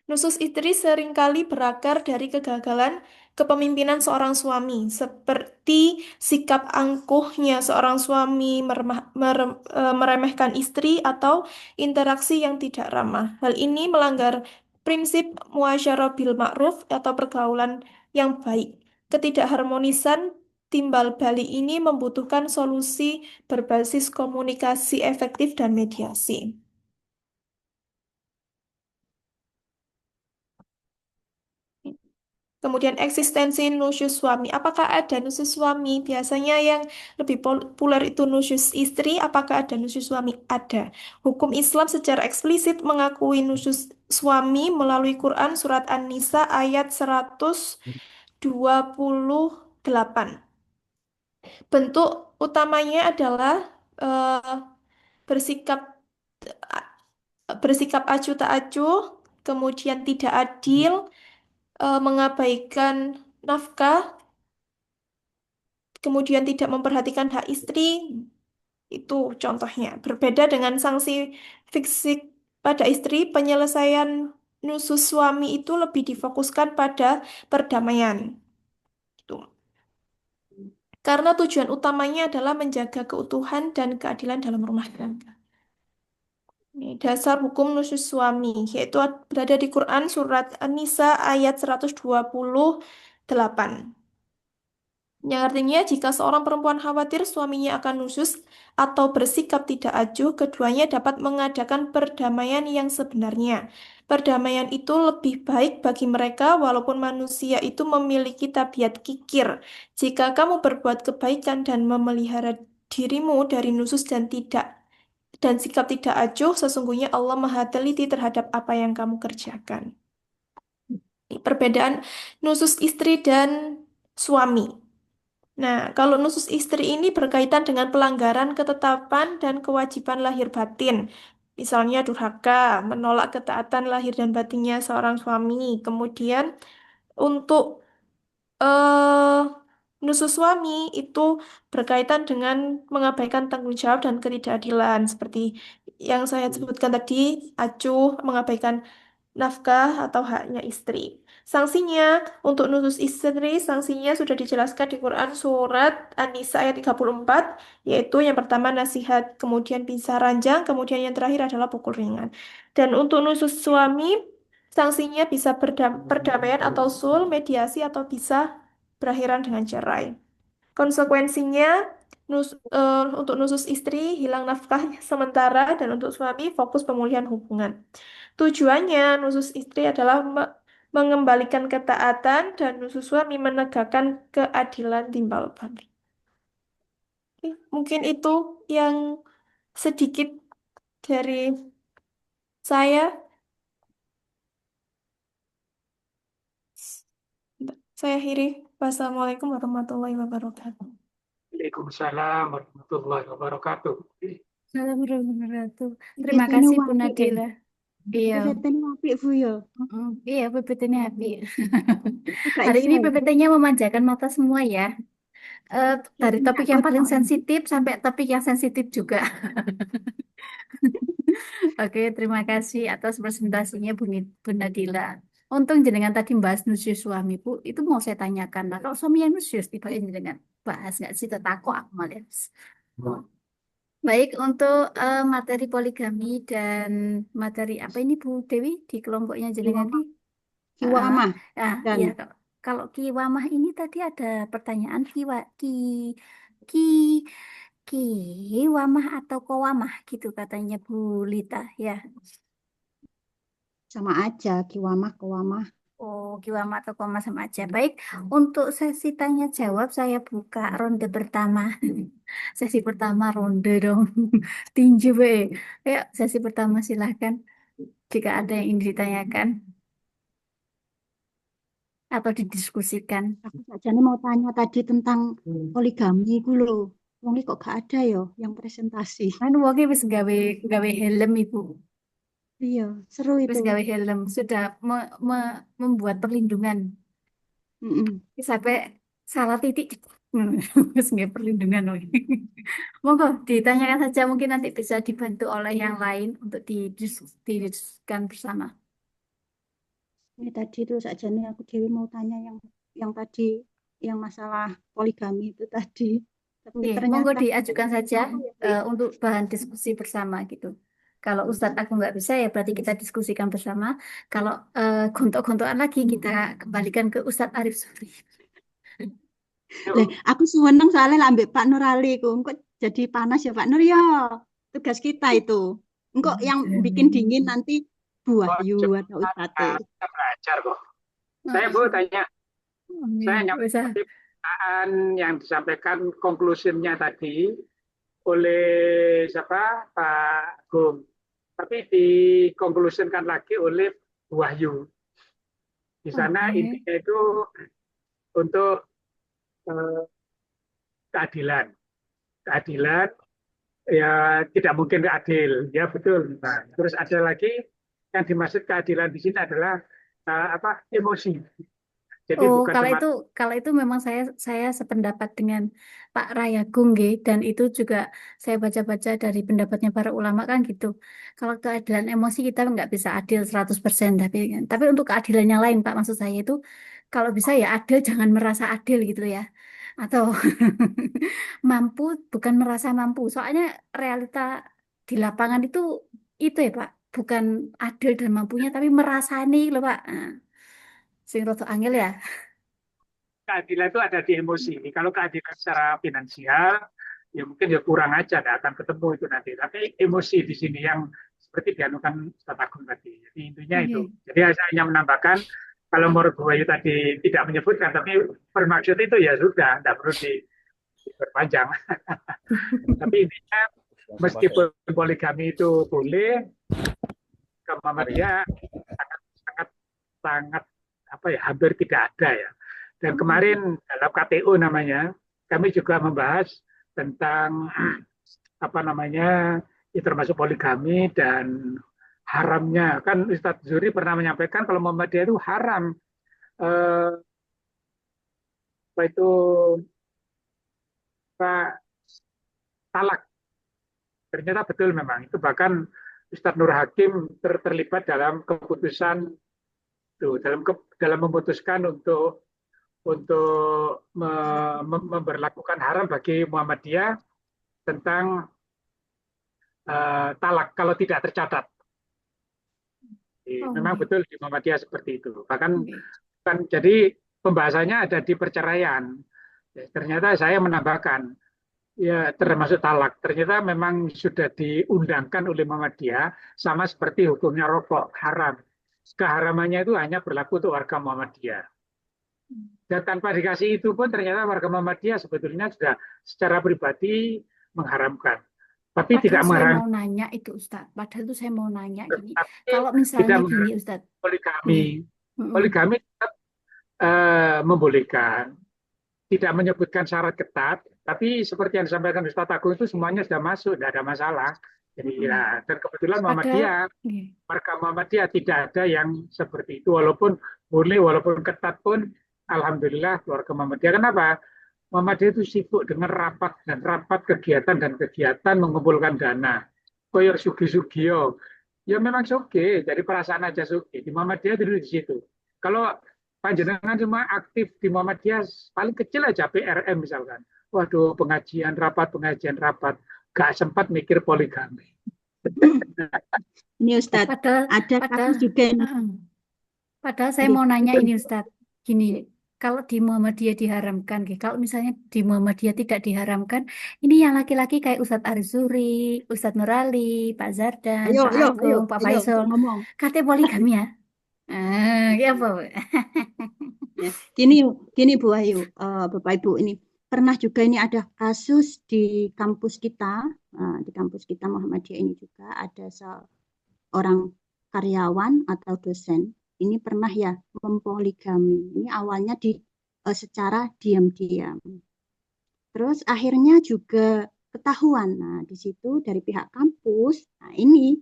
Nusus istri seringkali berakar dari kegagalan kepemimpinan seorang suami, seperti sikap angkuhnya seorang suami meremehkan istri atau interaksi yang tidak ramah. Hal ini melanggar prinsip muasyarah bil ma'ruf atau pergaulan yang baik. Ketidakharmonisan timbal balik ini membutuhkan solusi berbasis komunikasi efektif dan mediasi. Kemudian eksistensi nusyus suami. Apakah ada nusyus suami? Biasanya yang lebih populer itu nusyus istri. Apakah ada nusyus suami? Ada. Hukum Islam secara eksplisit mengakui nusyus suami melalui Quran surat An-Nisa ayat 128. Bentuk utamanya adalah bersikap acuh tak acuh, kemudian tidak adil, mengabaikan nafkah, kemudian tidak memperhatikan hak istri, itu contohnya. Berbeda dengan sanksi fisik pada istri, penyelesaian nusus suami itu lebih difokuskan pada perdamaian. Itu. Karena tujuan utamanya adalah menjaga keutuhan dan keadilan dalam rumah tangga. Ini dasar hukum nusyus suami, yaitu berada di Quran surat An-Nisa ayat 128. Yang artinya jika seorang perempuan khawatir suaminya akan nusyus atau bersikap tidak acuh, keduanya dapat mengadakan perdamaian yang sebenarnya. Perdamaian itu lebih baik bagi mereka walaupun manusia itu memiliki tabiat kikir. Jika kamu berbuat kebaikan dan memelihara dirimu dari nusyus dan sikap tidak acuh, sesungguhnya Allah Maha teliti terhadap apa yang kamu kerjakan. Perbedaan nusus istri dan suami. Nah, kalau nusus istri ini berkaitan dengan pelanggaran ketetapan dan kewajiban lahir batin. Misalnya durhaka, menolak ketaatan lahir dan batinnya seorang suami. Kemudian untuk eh, nusus suami itu berkaitan dengan mengabaikan tanggung jawab dan ketidakadilan. Seperti yang saya sebutkan tadi, acuh, mengabaikan nafkah atau haknya istri. Sanksinya untuk nusus istri, sanksinya sudah dijelaskan di Quran surat An-Nisa ayat 34, yaitu yang pertama nasihat, kemudian pisah ranjang, kemudian yang terakhir adalah pukul ringan. Dan untuk nusus suami, sanksinya bisa perdamaian atau sul, mediasi, atau bisa berakhiran dengan cerai. Konsekuensinya, untuk nusus istri hilang nafkah sementara dan untuk suami fokus pemulihan hubungan. Tujuannya nusus istri adalah mengembalikan ketaatan dan nusus suami menegakkan keadilan timbal balik. Oke, mungkin itu yang sedikit dari saya. Saya akhiri. Wassalamualaikum warahmatullahi wabarakatuh. Waalaikumsalam warahmatullahi wabarakatuh. Assalamualaikum warahmatullahi wabarakatuh. Terima PPT-nya kasih Bu apik Nadila. Iya, PPT-nya apik Bu ya. iya PPT-nya habis. Gak Hari iso. ini PPT-nya memanjakan mata semua ya. Dari Jadi topik tak yang paling kocok. sensitif sampai topik yang sensitif juga. Oke, terima kasih atas presentasinya Bu Nadila. Untung jenengan tadi bahas nusyus suami Bu, itu mau saya tanyakan. Nah, kalau suami yang nusyus, tiba ini jenengan bahas nggak sih tetako aku malah. Baik, untuk materi poligami dan materi apa ini Bu Dewi di kelompoknya jenengan Kiwamah, ini? Ah, kiwamah ah, dan iya, kalau kiwamah ini tadi ada pertanyaan ki kiwamah atau kowamah gitu katanya Bu Lita ya. sama aja kiwamah, kewamah. Oh, kiwamah atau kowamah sama aja. Baik, untuk sesi tanya jawab saya buka ronde pertama. Sesi pertama ronde dong. Tinju be. Ayo, sesi pertama silahkan jika ada yang ingin ditanyakan atau didiskusikan. Aku saja nih mau tanya tadi tentang poligami itu loh. Wong iki kok gak ada ya yang presentasi. Kan wonge wis gawe gawe helm Ibu. Iya, seru Wis itu. gawe helm sudah membuat perlindungan. Mm-mm. Sampai salah titik. Wis nggak perlindungan loh. Monggo ditanyakan saja mungkin nanti bisa dibantu oleh yang lain untuk didiskusikan bersama. Ini tadi tuh saja nih aku Dewi mau tanya yang tadi yang masalah poligami itu tadi. Tapi Oke, monggo ternyata diajukan saja untuk bahan diskusi bersama gitu. Kalau Ustadz aku nggak bisa ya berarti kita diskusikan bersama. Kalau gontok-gontokan lagi kita kembalikan ke Ustadz Arif Sufri. Lah, aku seneng soalnya lambe Pak Nur Ali ku. Engko jadi panas ya Pak Nur ya. Tugas kita itu. Engko yang bikin dingin nanti Bu Oh, Wahyu atau cepat, Ustadz. kita belajar kok. Saya Nah, Bu tanya, saya amin. Bisa. nyampaikan yang disampaikan konklusinya tadi oleh siapa Pak Gum, tapi dikonklusikan lagi oleh Bu Wahyu. Di sana Oke. intinya itu untuk eh, keadilan, keadilan ya tidak mungkin adil, ya betul. Nah, terus ada lagi yang dimaksud keadilan di sini adalah apa emosi. Jadi Oh, bukan semata kalau itu memang saya sependapat dengan Pak Rayagung nggih, dan itu juga saya baca-baca dari pendapatnya para ulama kan gitu. Kalau keadilan emosi kita nggak bisa adil 100%, tapi untuk keadilan yang lain Pak maksud saya itu kalau bisa ya adil jangan merasa adil gitu ya. Atau mampu bukan merasa mampu. Soalnya realita di lapangan itu ya Pak, bukan adil dan mampunya tapi merasani loh Pak. Nah, sing rada angel ya. keadilan itu ada di emosi. Kalau keadilan secara finansial, ya mungkin ya kurang aja, tidak akan ketemu itu nanti. Tapi emosi di sini yang seperti dianukan Ustaz Agung tadi. Jadi intinya itu. Oke. Jadi saya hanya menambahkan, kalau menurut Bu Bayu tadi tidak menyebutkan, tapi bermaksud itu ya sudah, tidak perlu diperpanjang. Tapi intinya, meskipun poligami itu boleh, ke Muhammadiyah sangat sangat sangat apa ya hampir tidak ada ya. Dan kemarin dalam KTU namanya kami juga membahas tentang apa namanya ya termasuk poligami dan haramnya. Kan Ustadz Zuri pernah menyampaikan kalau Muhammadiyah itu haram apa itu Pak talak. Ternyata betul memang itu bahkan Ustadz Nur Hakim terlibat dalam keputusan itu, dalam memutuskan untuk memberlakukan haram bagi Muhammadiyah tentang talak kalau tidak tercatat. Memang betul di Muhammadiyah seperti itu. Bahkan jadi pembahasannya ada di perceraian. Ternyata saya menambahkan ya termasuk talak. Ternyata memang sudah diundangkan oleh Muhammadiyah sama seperti hukumnya rokok haram. Keharamannya itu hanya berlaku untuk warga Muhammadiyah. Dan tanpa dikasih itu pun ternyata warga Muhammadiyah sebetulnya sudah secara pribadi mengharamkan. Tapi Padahal tidak saya mengharamkan. mau nanya itu Ustadz. Padahal itu saya mau nanya gini. Kalau misalnya gini Ustadz. Poligami. Poligami tetap membolehkan. Tidak menyebutkan syarat ketat. Tapi seperti yang disampaikan Ustadz Agung itu semuanya sudah masuk. Tidak ada masalah. Jadi ya, dan kebetulan Muhammadiyah, warga Muhammadiyah tidak ada yang seperti itu. Walaupun boleh, walaupun ketat pun, alhamdulillah keluarga Muhammadiyah. Kenapa? Muhammadiyah itu sibuk dengan rapat kegiatan dan kegiatan mengumpulkan dana. Koyor sugi-sugio. Ya memang sugi, jadi perasaan aja sugi. Di Muhammadiyah dulu di situ. Kalau panjenengan cuma aktif di Muhammadiyah, paling kecil aja PRM misalkan. Waduh, pengajian rapat. Gak sempat mikir poligami. Ini Ustadz, ada kasus juga ini. Padahal saya mau nanya ini Ustadz, gini, kalau di Muhammadiyah diharamkan, kalau misalnya di Muhammadiyah tidak diharamkan, ini yang laki-laki kayak Ustadz Arzuri, Ustadz Nurali, Pak Zardan, Pak Agung, Pak Faisal, katanya poligami ya? Ya apa? Gini Bu Ayu, Bapak Ibu ini. Pernah juga ini ada kasus di kampus kita Muhammadiyah ini juga ada seorang karyawan atau dosen ini pernah ya mempoligami. Ini awalnya secara diam-diam. Terus akhirnya juga ketahuan. Nah, di situ dari pihak kampus, nah ini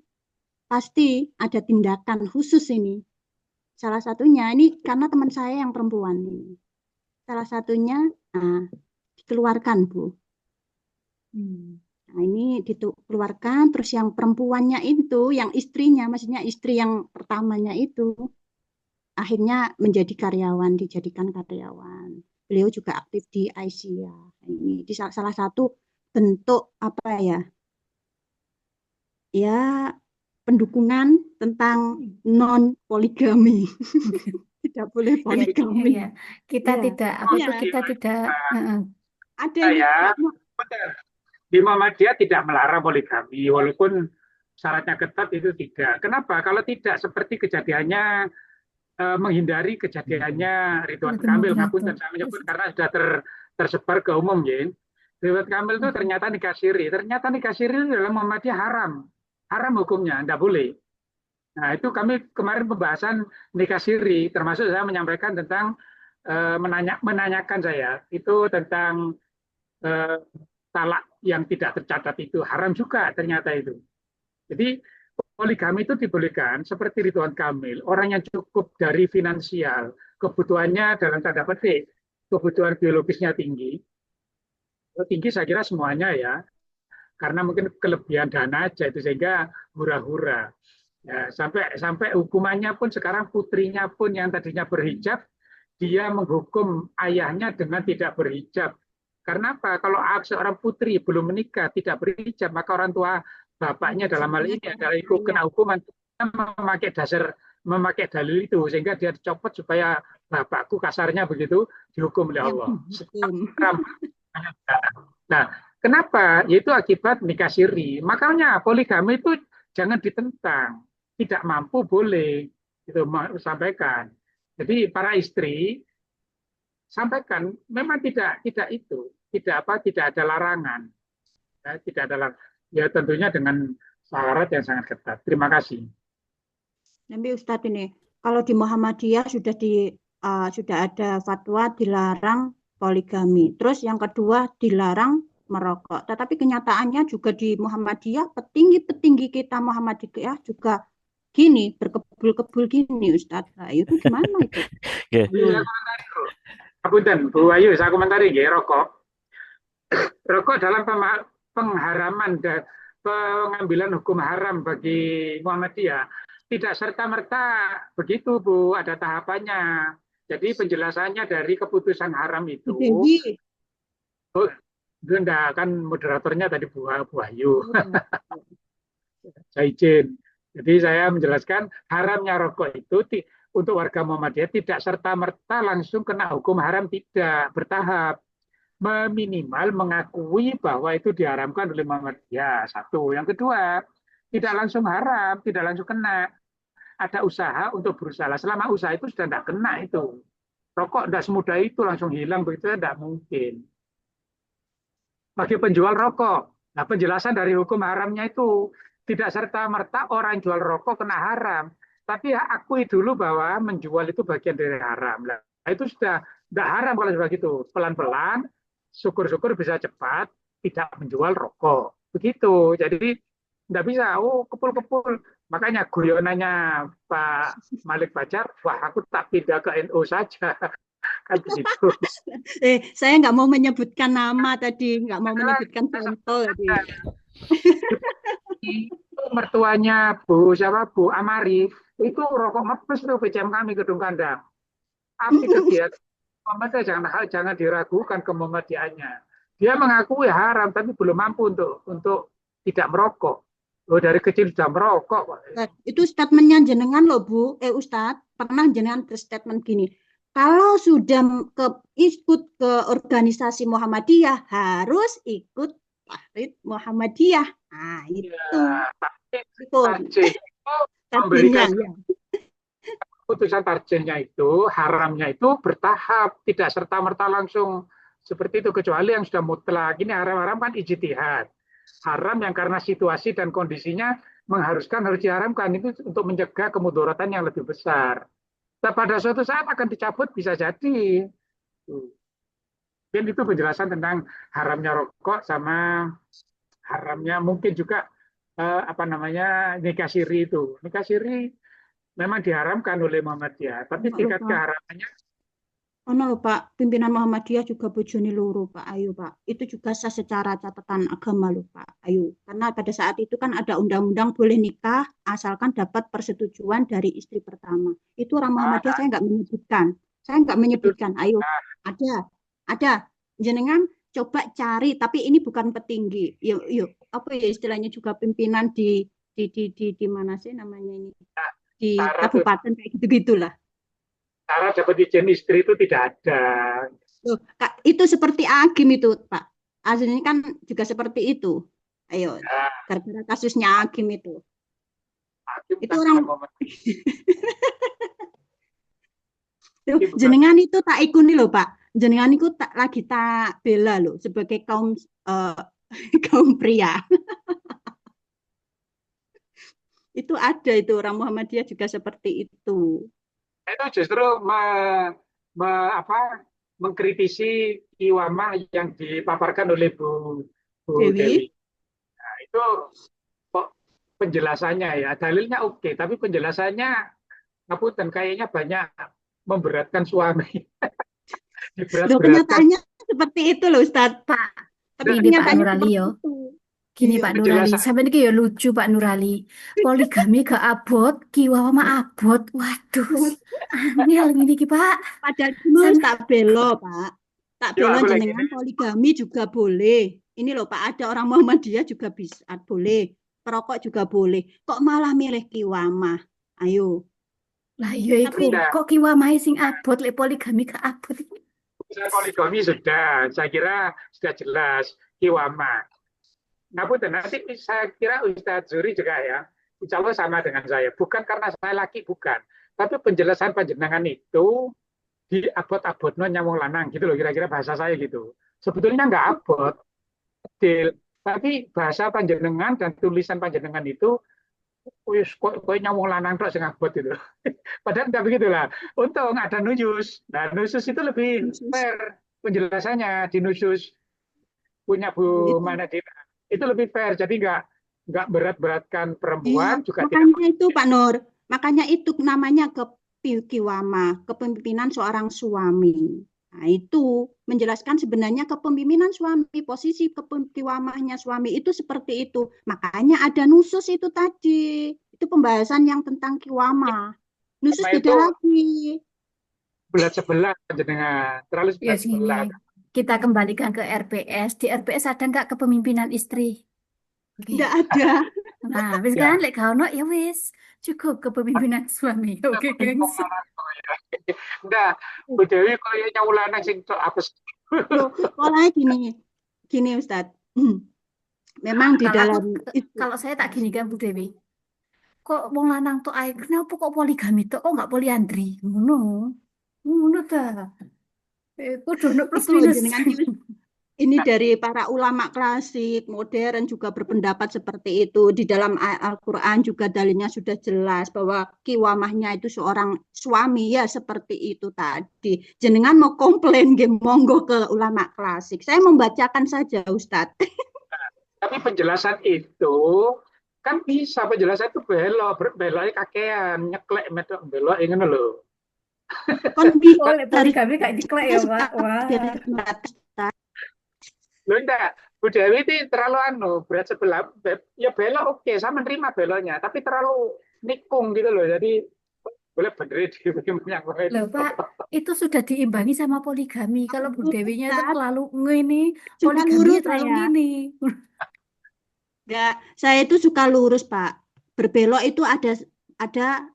pasti ada tindakan khusus ini. Salah satunya ini karena teman saya yang perempuan ini. Salah satunya dikeluarkan, Bu. Nah, ini dikeluarkan, terus yang perempuannya itu, yang istrinya, maksudnya istri yang pertamanya itu, akhirnya menjadi karyawan, dijadikan karyawan. Beliau juga aktif di Aisyah. Ini di salah satu bentuk apa ya? Ya, pendukungan tentang non poligami. Tidak boleh poligami. Ya. Kita tidak ada ya. Di Muhammadiyah tidak melarang poligami, walaupun syaratnya ketat itu tidak. Kenapa? Kalau tidak seperti kejadiannya menghindari kejadiannya Ridwan Kamil, ngapunten saya menyebut karena sudah tersebar ke umum ya. Ridwan Kamil itu ternyata nikah siri. Ternyata nikah siri dalam Muhammadiyah haram hukumnya, tidak boleh. Nah itu kami kemarin pembahasan nikah siri, termasuk saya menyampaikan tentang menanyakan saya itu tentang talak yang tidak tercatat itu haram juga ternyata itu. Jadi poligami itu dibolehkan seperti Ridwan Kamil, orang yang cukup dari finansial, kebutuhannya dalam tanda petik, kebutuhan biologisnya tinggi. Tinggi saya kira semuanya ya, karena mungkin kelebihan dana aja itu sehingga hura-hura. Ya, sampai hukumannya pun sekarang putrinya pun yang tadinya berhijab, dia menghukum ayahnya dengan tidak berhijab. Karena apa? Kalau seorang putri belum menikah tidak berhijab, maka orang tua bapaknya dalam hal ini adalah kena hukuman memakai dalil itu sehingga dia dicopot supaya bapakku kasarnya begitu dihukum oleh Allah. Nah, kenapa? Yaitu akibat nikah siri. Makanya poligami itu jangan ditentang. Tidak mampu boleh itu sampaikan. Jadi para istri sampaikan memang tidak ada larangan. Ya, tidak ada larangan. Ya tentunya dengan syarat yang sangat ketat. Terima kasih. Nanti Ustadz ini, kalau di Muhammadiyah sudah ada fatwa dilarang poligami. Terus yang kedua dilarang merokok. Tetapi kenyataannya juga di Muhammadiyah, petinggi-petinggi kita Muhammadiyah juga gini, berkebul-kebul gini Ustadz. Nah, itu gimana itu? Apunten, Bu Ayu, saya komentari ya, rokok dalam pengharaman pengambilan hukum haram bagi Muhammadiyah tidak serta-merta begitu, Bu, ada tahapannya. Jadi penjelasannya dari keputusan haram itu, Dewi. oh, enggak, kan moderatornya tadi Bu Ayu, saya izin. Jadi saya menjelaskan haramnya rokok itu untuk warga Muhammadiyah tidak serta-merta langsung kena hukum haram, tidak, bertahap. Meminimal mengakui bahwa itu diharamkan oleh Muhammadiyah. Satu. Yang kedua, tidak langsung haram, tidak langsung kena. Ada usaha untuk berusaha. Selama usaha itu sudah tidak kena itu. Rokok tidak semudah itu langsung hilang begitu, tidak mungkin. Bagi penjual rokok, nah penjelasan dari hukum haramnya itu tidak serta-merta orang jual rokok kena haram. Tapi akui dulu bahwa menjual itu bagian dari haram. Nah, itu sudah tidak haram kalau begitu. Pelan-pelan, syukur-syukur bisa cepat tidak menjual rokok. Begitu. Jadi tidak bisa, kepul-kepul. Makanya guyonannya Pak Malik Fajar, wah aku tak pindah ke NU saja. Kan begitu. Saya nggak mau menyebutkan nama tadi, nggak mau menyebutkan contoh tadi. Itu mertuanya Bu Amarif, itu rokok ngepes tuh PCM kami Gedung Kandang. Api kegiatan Muhammadiyah jangan diragukan kemuhammadiyahnya. Dia mengakui haram tapi belum mampu untuk tidak merokok. Dari kecil sudah merokok. Itu statementnya jenengan loh Bu, Ustadz, pernah jenengan berstatement gini. Kalau sudah ikut ke organisasi Muhammadiyah harus ikut Tahrid Muhammadiyah. Nah, itu. Tarjih itu memberikan putusan tarjihnya itu, haramnya itu bertahap, tidak serta-merta langsung seperti itu, kecuali yang sudah mutlak. Ini haram-haram kan ijtihad. Haram yang karena situasi dan kondisinya mengharuskan harus diharamkan, itu untuk mencegah kemudaratan yang lebih besar. Nah, pada suatu saat akan dicabut bisa jadi. Mungkin itu penjelasan tentang haramnya rokok sama haramnya mungkin juga nikah siri itu. Nikah siri memang diharamkan oleh Muhammadiyah, tapi tingkat keharamannya. Ono Pak, pimpinan Muhammadiyah juga bojone loro Pak Ayu Pak. Itu juga sah secara catatan agama loh Pak Ayu. Karena pada saat itu kan ada undang-undang boleh nikah asalkan dapat persetujuan dari istri pertama. Itu orang Muhammadiyah saya nggak menyebutkan. Saya nggak menyebutkan. Ayo, ada. Jenengan coba cari, tapi ini bukan petinggi. Yuk, apa ya istilahnya juga pimpinan di mana sih namanya ini? Di kabupaten kayak gitu-gitulah. Cara dapat izin istri itu tidak ada. Loh, itu seperti Agim itu, Pak. Aslinya kan juga seperti itu. Ayo, gara-gara kasusnya Agim itu. Agim itu orang. Jenengan itu tak ikuni loh, Pak. Jenengan itu lagi tak bela loh sebagai kaum pria. Itu ada itu orang Muhammadiyah juga seperti itu. Itu justru mengkritisi Iwamah yang dipaparkan oleh Bu Dewi. Nah, itu kok penjelasannya ya, dalilnya oke, tapi penjelasannya ngapunten kayaknya banyak memberatkan suami. Kenyataannya seperti itu loh Ustadz. Pak, tapi ini Pak Nurali yo. Gini Pak Nurali, sampai ini ya lucu Pak Nurali. Poligami gak abot, kiwa mama abot. Waduh, angel ini Pak. Padahal tak belo Pak. Tak belo jenengan poligami juga boleh. Ini loh Pak, ada orang Muhammadiyah juga bisa boleh. Perokok juga boleh. Kok malah milih kiwamah? Ayo. Lah iya iku, kok kiwamah sing abot, lek poligami gak abot. Poligami sudah, saya kira sudah jelas kiwamah. Ngapunten, nanti saya kira Ustadz Zuri juga ya, insya Allah sama dengan saya. Bukan karena saya laki, bukan. Tapi penjelasan panjenengan itu di abot-abotno nyamung lanang gitu loh, kira-kira bahasa saya gitu. Sebetulnya nggak abot, detail. Tapi bahasa panjenengan dan tulisan panjenengan itu, kok nyamung lanang kok sing abot itu. Padahal nggak begitulah. Untung ada nusus. Nah, nusus itu lebih fair penjelasannya di nusus punya Bu Manadina. Itu lebih fair, jadi nggak berat-beratkan perempuan juga. Makanya itu Pak Nur, makanya itu namanya kiwama, kepemimpinan seorang suami. Nah, itu menjelaskan sebenarnya kepemimpinan suami, posisi kiwamahnya suami itu seperti itu. Makanya ada nusus itu tadi. Itu pembahasan yang tentang kiwamah. Nusus Karena itu beda lagi. belah sebelah jenengan, terlalu Ya sebelah sini, sebelah. kita kembalikan ke RPS. Di RPS ada nggak kepemimpinan istri? Oke. Tidak ada. Nah, wis Ya, kan, lek gak ono ya wis. Cukup kepemimpinan suami. Oke, gengs. enggak, Bu Dewi kayaknya ulanang sing tok apes. Loh, polanya gini Ustadz. Memang di Kalau dalam itu. kalau saya tak gini kan Bu Dewi. Kok wong lanang tuh ae kenapa kok poligami tuh kok nggak poliandri? Ngono. Ngono ta. Kudu ono plus Itu loh minus. jenengan ini dari para ulama klasik, modern juga berpendapat seperti itu. Di dalam Al-Quran juga dalilnya sudah jelas bahwa kiwamahnya itu seorang suami, ya seperti itu tadi. Jenengan mau komplain, monggo ke ulama klasik. Saya membacakan saja, Ustadz. Tapi penjelasan itu kan bisa, penjelasan itu beloknya kakean, nyeklek medok belok ingin lho. Kon bisa Oleh dari poligami kayak diklek ya, Pak. Wah. Lo enggak, Bu Dewi itu terlalu berat sebelah, ya belok oke, saya menerima beloknya, tapi terlalu nikung gitu loh, jadi boleh benerin di yang lain. Loh, Pak, itu sudah diimbangi sama poligami. Kalau Bu Dewinya itu Ustadz, terlalu ngene, suka poligaminya lurus terlalu saya. ngene. Enggak, saya itu suka lurus, Pak. Berbelok itu ada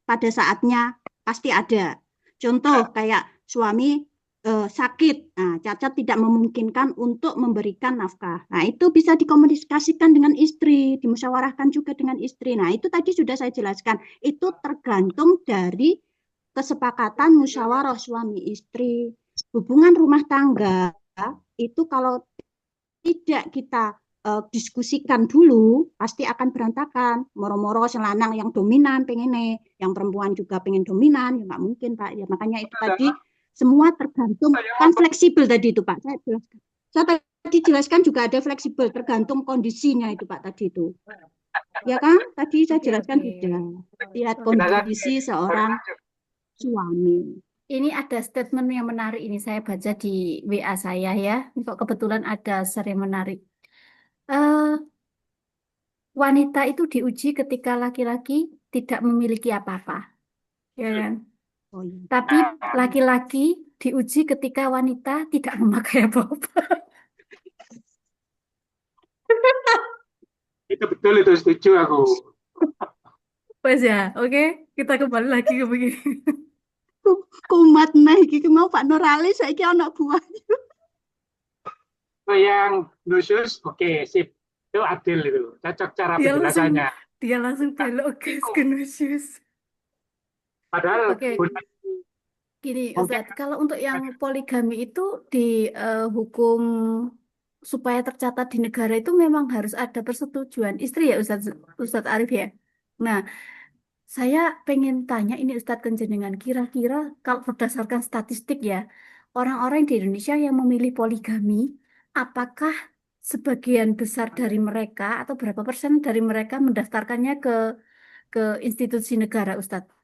pada saatnya pasti ada. Contoh kayak suami sakit, nah, cacat tidak memungkinkan untuk memberikan nafkah. Nah, itu bisa dikomunikasikan dengan istri, dimusyawarahkan juga dengan istri. Nah, itu tadi sudah saya jelaskan. Itu tergantung dari kesepakatan musyawarah suami istri. Hubungan rumah tangga itu kalau tidak kita diskusikan dulu, pasti akan berantakan. Moro-moro selanang yang dominan pengen, yang perempuan juga pengen dominan, ya nggak mungkin Pak. Ya makanya itu tadi semua tergantung, kan fleksibel tadi itu Pak. Saya jelaskan. Saya tadi jelaskan juga ada fleksibel, tergantung kondisinya itu Pak tadi itu. Ya kan? Tadi saya jelaskan sudah. Lihat kondisi seorang suami. Ini ada statement yang menarik ini saya baca di WA saya ya. Kok kebetulan ada share yang menarik. Wanita itu diuji ketika laki-laki tidak memiliki apa-apa, ya kan? Oh, iya. Tapi laki-laki diuji ketika wanita tidak memakai apa-apa. Itu betul, itu setuju aku. Wes ya, oke. Kita kembali lagi ke begini. Kumat naik iki mau Pak Nuralis saiki ana buah. So, yang khusus, oke, sip. Itu adil itu, cocok cara penjelasannya. Dia langsung belok ke Nusius. Padahal Oke. Gini, mungkin Ustadz, kalau untuk yang poligami itu di hukum supaya tercatat di negara itu memang harus ada persetujuan istri ya, Ustadz Arif ya. Nah, saya pengen tanya ini Ustadz Kenjenengan, kira-kira kalau berdasarkan statistik ya, orang-orang di Indonesia yang memilih poligami, apakah sebagian besar dari mereka atau berapa persen dari mereka mendaftarkannya ke institusi negara, Ustadz?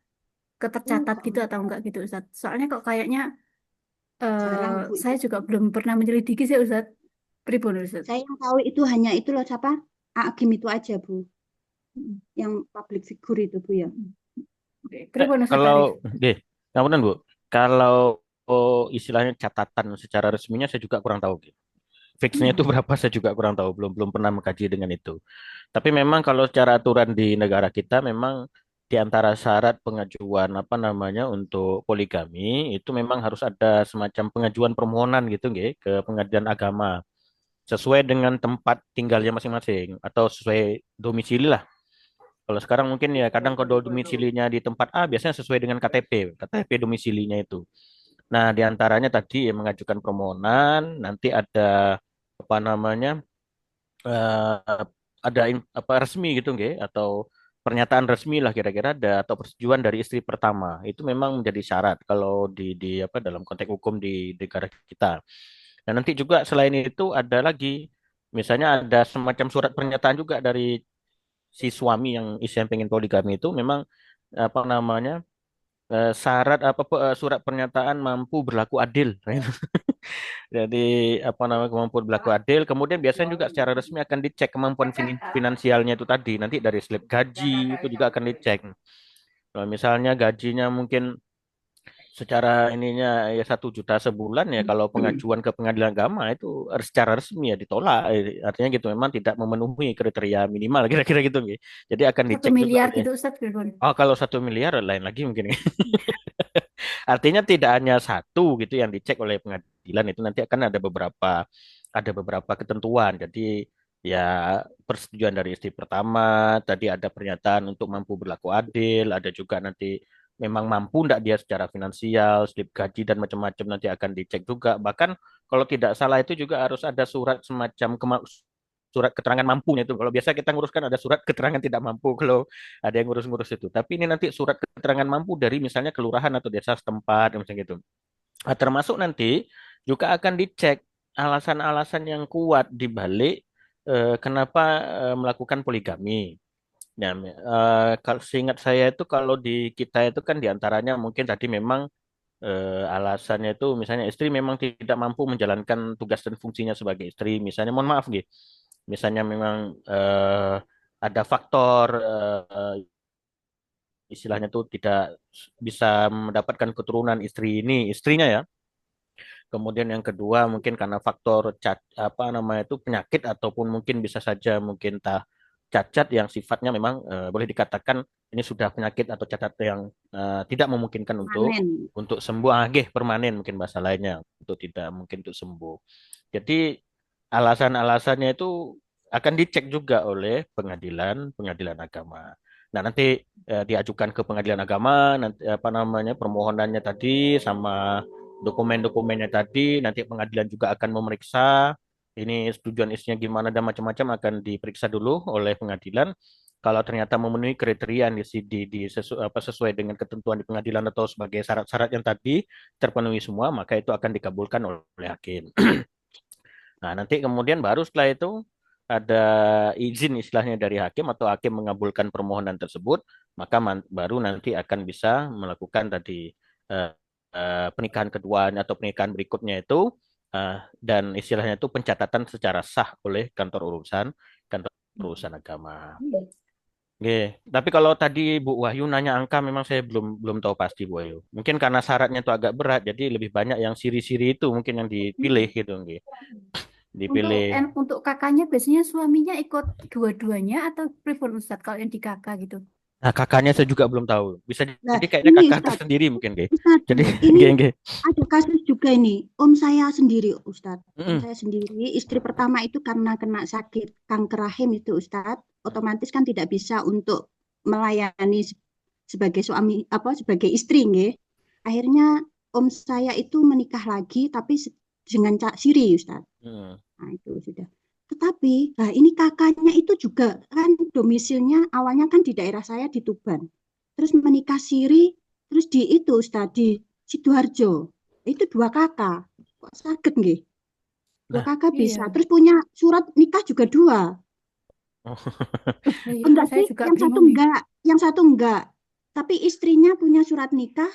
Ketercatat gitu atau enggak gitu, Ustadz? Soalnya kok kayaknya Jarang, Bu, saya itu. juga belum pernah menyelidiki sih, Ustadz. Pripun, Ustadz? Saya yang tahu itu hanya itu loh siapa? Agim itu aja Bu, yang public figure itu Bu ya. Pripun, Ustadz Kalau, Arif? ngapunten Bu, kalau istilahnya catatan secara resminya saya juga kurang tahu. Fixnya itu berapa saya juga kurang tahu, belum pernah mengkaji dengan itu. Tapi memang kalau secara aturan di negara kita memang di antara syarat pengajuan apa namanya untuk poligami itu memang harus ada semacam pengajuan permohonan gitu nggih, ke pengadilan agama sesuai dengan tempat tinggalnya masing-masing atau sesuai domisili lah. Kalau sekarang mungkin ya kadang kalau domisilinya di tempat A biasanya sesuai dengan KTP domisilinya itu. Nah, di antaranya tadi ya mengajukan permohonan, nanti ada apa namanya eh, ada apa resmi gitu nggih atau pernyataan resmi lah kira-kira ada atau persetujuan dari istri pertama. Itu memang menjadi syarat kalau di apa dalam konteks hukum di negara kita. Dan nanti juga selain itu ada lagi misalnya ada semacam surat pernyataan juga dari si suami yang pengen poligami itu memang apa namanya syarat surat pernyataan mampu berlaku adil. Jadi apa namanya kemampuan berlaku adil. Kemudian biasanya juga secara resmi akan dicek kemampuan finansialnya itu tadi. Nanti dari slip gaji itu juga akan dicek. Kalau misalnya gajinya mungkin secara ininya ya 1 juta sebulan ya kalau pengajuan ke pengadilan agama itu secara resmi ya ditolak. Artinya gitu memang tidak memenuhi kriteria minimal kira-kira gitu. Nggih. Jadi akan 1 dicek juga miliar oleh. gitu Ustadz Firman. Oh kalau 1 miliar lain lagi mungkin. Artinya tidak hanya satu gitu yang dicek oleh pengadilan itu nanti akan ada beberapa ketentuan. Jadi ya persetujuan dari istri pertama, tadi ada pernyataan untuk mampu berlaku adil, ada juga nanti memang mampu enggak dia secara finansial, slip gaji dan macam-macam nanti akan dicek juga. Bahkan kalau tidak salah itu juga harus ada surat semacam surat keterangan mampunya itu. Kalau biasa kita nguruskan ada surat keterangan tidak mampu kalau ada yang ngurus-ngurus itu. Tapi ini nanti surat keterangan mampu dari misalnya kelurahan atau desa setempat misalnya gitu. Nah, termasuk nanti juga akan dicek alasan-alasan yang kuat di balik kenapa melakukan poligami. Nah, kalau seingat saya itu kalau di kita itu kan diantaranya mungkin tadi memang alasannya itu misalnya istri memang tidak mampu menjalankan tugas dan fungsinya sebagai istri. Misalnya, mohon maaf gitu. Misalnya memang ada faktor istilahnya itu tidak bisa mendapatkan keturunan istrinya ya. Kemudian yang kedua mungkin karena faktor apa namanya itu penyakit ataupun mungkin bisa saja mungkin cacat yang sifatnya memang boleh dikatakan ini sudah penyakit atau cacat yang tidak memungkinkan untuk Panen. sembuh, permanen mungkin bahasa lainnya untuk tidak mungkin untuk sembuh. Jadi alasan-alasannya itu akan dicek juga oleh pengadilan agama. Nah, nanti diajukan ke pengadilan agama, nanti apa namanya permohonannya tadi sama dokumen-dokumennya tadi, nanti pengadilan juga akan memeriksa ini setujuan isinya gimana dan macam-macam akan diperiksa dulu oleh pengadilan. Kalau ternyata memenuhi kriteria yang sesuai dengan ketentuan di pengadilan atau sebagai syarat-syarat yang tadi terpenuhi semua, maka itu akan dikabulkan oleh hakim. Nah, nanti kemudian baru setelah itu ada izin istilahnya dari hakim atau hakim mengabulkan permohonan tersebut, maka baru nanti akan bisa melakukan tadi eh, pernikahan keduanya atau pernikahan berikutnya itu dan istilahnya itu pencatatan secara sah oleh kantor urusan agama. Oke, tapi kalau tadi Bu Wahyu nanya angka, memang saya belum tahu pasti Bu Wahyu. Mungkin karena syaratnya itu agak berat, jadi lebih banyak yang siri-siri itu mungkin yang dipilih gitu, nggih. Dipilih. Untuk kakaknya biasanya suaminya ikut dua-duanya atau pripun Ustadz kalau yang di kakak gitu? Nah, kakaknya saya juga belum tahu. Bisa Nah, jadi kayaknya ini kakak Ustadz, tersendiri mungkin, nggih. Ustadz, Jadi, ini nggih, nggih. ada kasus juga ini. Om saya sendiri, Ustadz. Om Mm-mm. saya sendiri, istri pertama itu karena kena sakit kanker rahim itu, Ustadz. Otomatis kan tidak bisa untuk melayani sebagai suami, sebagai istri, nggih. Akhirnya om saya itu menikah lagi, tapi dengan Cak Siri, Ustadz. Mm. Nah, itu sudah. Tetapi, nah ini kakaknya itu juga kan domisilnya awalnya kan di daerah saya di Tuban. Terus menikah siri, terus di itu Ustaz, di Sidoarjo. Itu 2 kakak. Kok sakit nggih? 2 Nah, kakak bisa. Iya. Terus punya surat nikah juga 2. Iya, Enggak saya sih, juga yang satu bingung nih. enggak, yang satu enggak. Tapi istrinya punya surat nikah.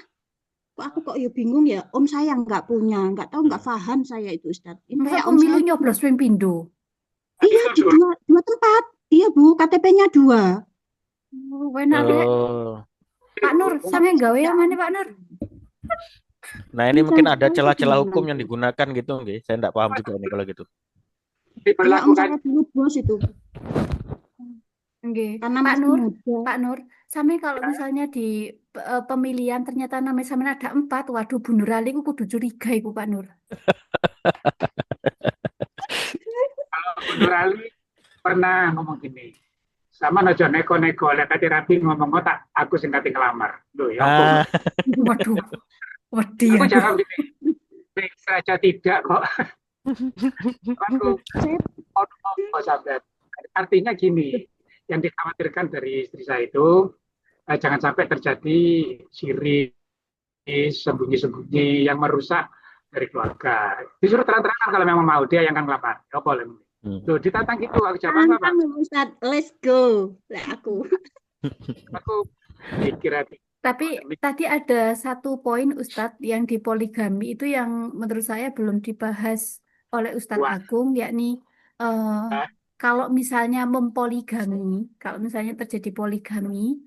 Kok ya bingung ya. Om saya enggak punya, enggak tahu, enggak paham saya itu Ustaz. Ini Masa kayak om pemilu saya nyoblos ping pindo? iya di dua tempat. Iya Bu, KTP-nya 2. Oh, enak rek. oh. Pak Nur, sampe gawe yang mana Pak Nur? Nah, ini Ini mungkin sampai ada tahu celah-celah gimana hukum yang itu. digunakan gitu, nggih. Saya enggak paham juga ini kalau gitu. Iya om Diberlakukan saya dulu bos itu. Nggih. Karena Pak masih Nur, muda. Pak Nur, sampe kalau misalnya di pemilihan ternyata namanya sampe ada 4, waduh Bu Nurali ku kudu curiga iku Pak Nur. Bu Nurali pernah ngomong gini, sama nojo neko-neko, lihat tadi Rabi ngomong otak, aku sing kate ngelamar. Loh, ya apa? Ah, Waduh, wedi Aku aku. jawab gini, saja tidak kok. Aku Saya sahabat. Artinya gini, yang dikhawatirkan dari istri saya itu jangan sampai terjadi siri sembunyi-sembunyi yang merusak dari keluarga. Disuruh terang-terangan kalau memang mau dia yang akan ngelamar. Ya boleh. Loh, ditantang gitu, aku jawab apa? Ustaz, let's go. Lah aku. Aku pikir hati. Tapi tadi ada satu poin Ustadz yang di poligami itu yang menurut saya belum dibahas oleh Ustadz Wah, Agung, yakni eh, kalau misalnya mempoligami, kalau misalnya terjadi poligami,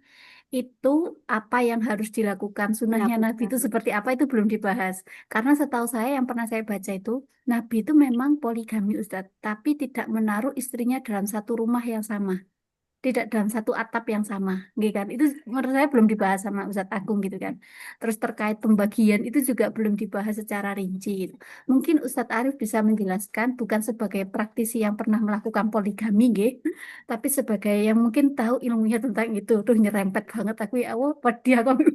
itu apa yang harus dilakukan? Sunnahnya Nabi itu Dilakukan. seperti apa itu belum dibahas. Karena setahu saya yang pernah saya baca itu, Nabi itu memang poligami Ustadz, tapi tidak menaruh istrinya dalam satu rumah yang sama, tidak dalam satu atap yang sama, gitu kan? Itu menurut saya belum dibahas sama Ustadz Agung gitu kan. Terus terkait pembagian itu juga belum dibahas secara rinci gitu. Mungkin Ustadz Arif bisa menjelaskan bukan sebagai praktisi yang pernah melakukan poligami, gitu, tapi sebagai yang mungkin tahu ilmunya tentang itu. Tuh nyerempet banget aku ya Allah, pada aku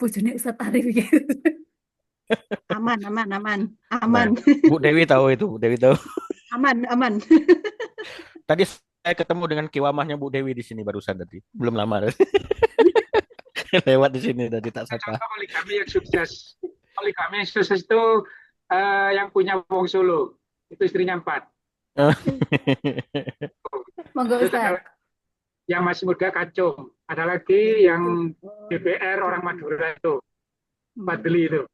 bojone Ustadz Arif gitu. Aman, aman, aman, Nah, aman, Bu Dewi tahu itu, Bu Dewi tahu. aman, aman. Tadi saya ketemu dengan kiwamahnya Bu Dewi di sini barusan tadi. Belum lama tadi. Lewat di sini tadi tak sapa. contoh poligami yang sukses. Poligami yang sukses itu yang punya Wong Solo. Itu istrinya 4. Monggo Terus ada Ustadz. yang masih muda Kacung. Ada lagi yang DPR orang Madura itu, Fadli itu.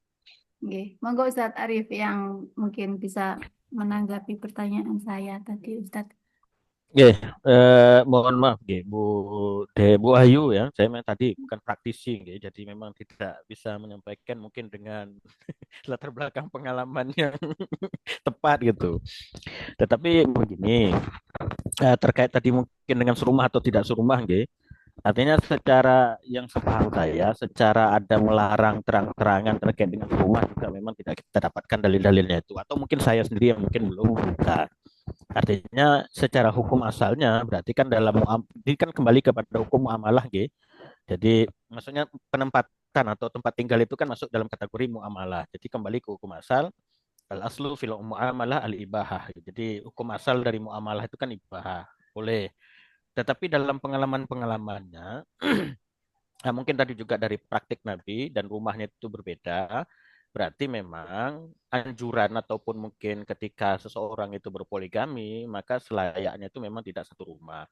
Oke, monggo Ustadz Arif yang mungkin bisa menanggapi pertanyaan saya tadi Ustadz. Oke, mohon maaf, Bu Ayu ya. Saya memang tadi bukan praktisi, jadi memang tidak bisa menyampaikan mungkin dengan latar belakang pengalaman yang tepat gitu. Tetapi begini, terkait tadi mungkin dengan serumah atau tidak serumah, artinya secara yang sepaham saya, secara ada melarang terang-terangan terkait dengan serumah juga memang tidak kita dapatkan dalil-dalilnya itu. Atau mungkin saya sendiri yang mungkin belum buka. Artinya secara hukum asalnya berarti kan ini kan kembali kepada hukum muamalah, Jadi maksudnya penempatan atau tempat tinggal itu kan masuk dalam kategori muamalah. Jadi kembali ke hukum asal, al aslu fil muamalah al ibahah. Jadi hukum asal dari muamalah itu kan ibahah, boleh. Tetapi dalam pengalaman-pengalamannya, nah mungkin tadi juga dari praktik Nabi dan rumahnya itu berbeda. Berarti memang anjuran ataupun mungkin ketika seseorang itu berpoligami, maka selayaknya itu memang tidak satu rumah.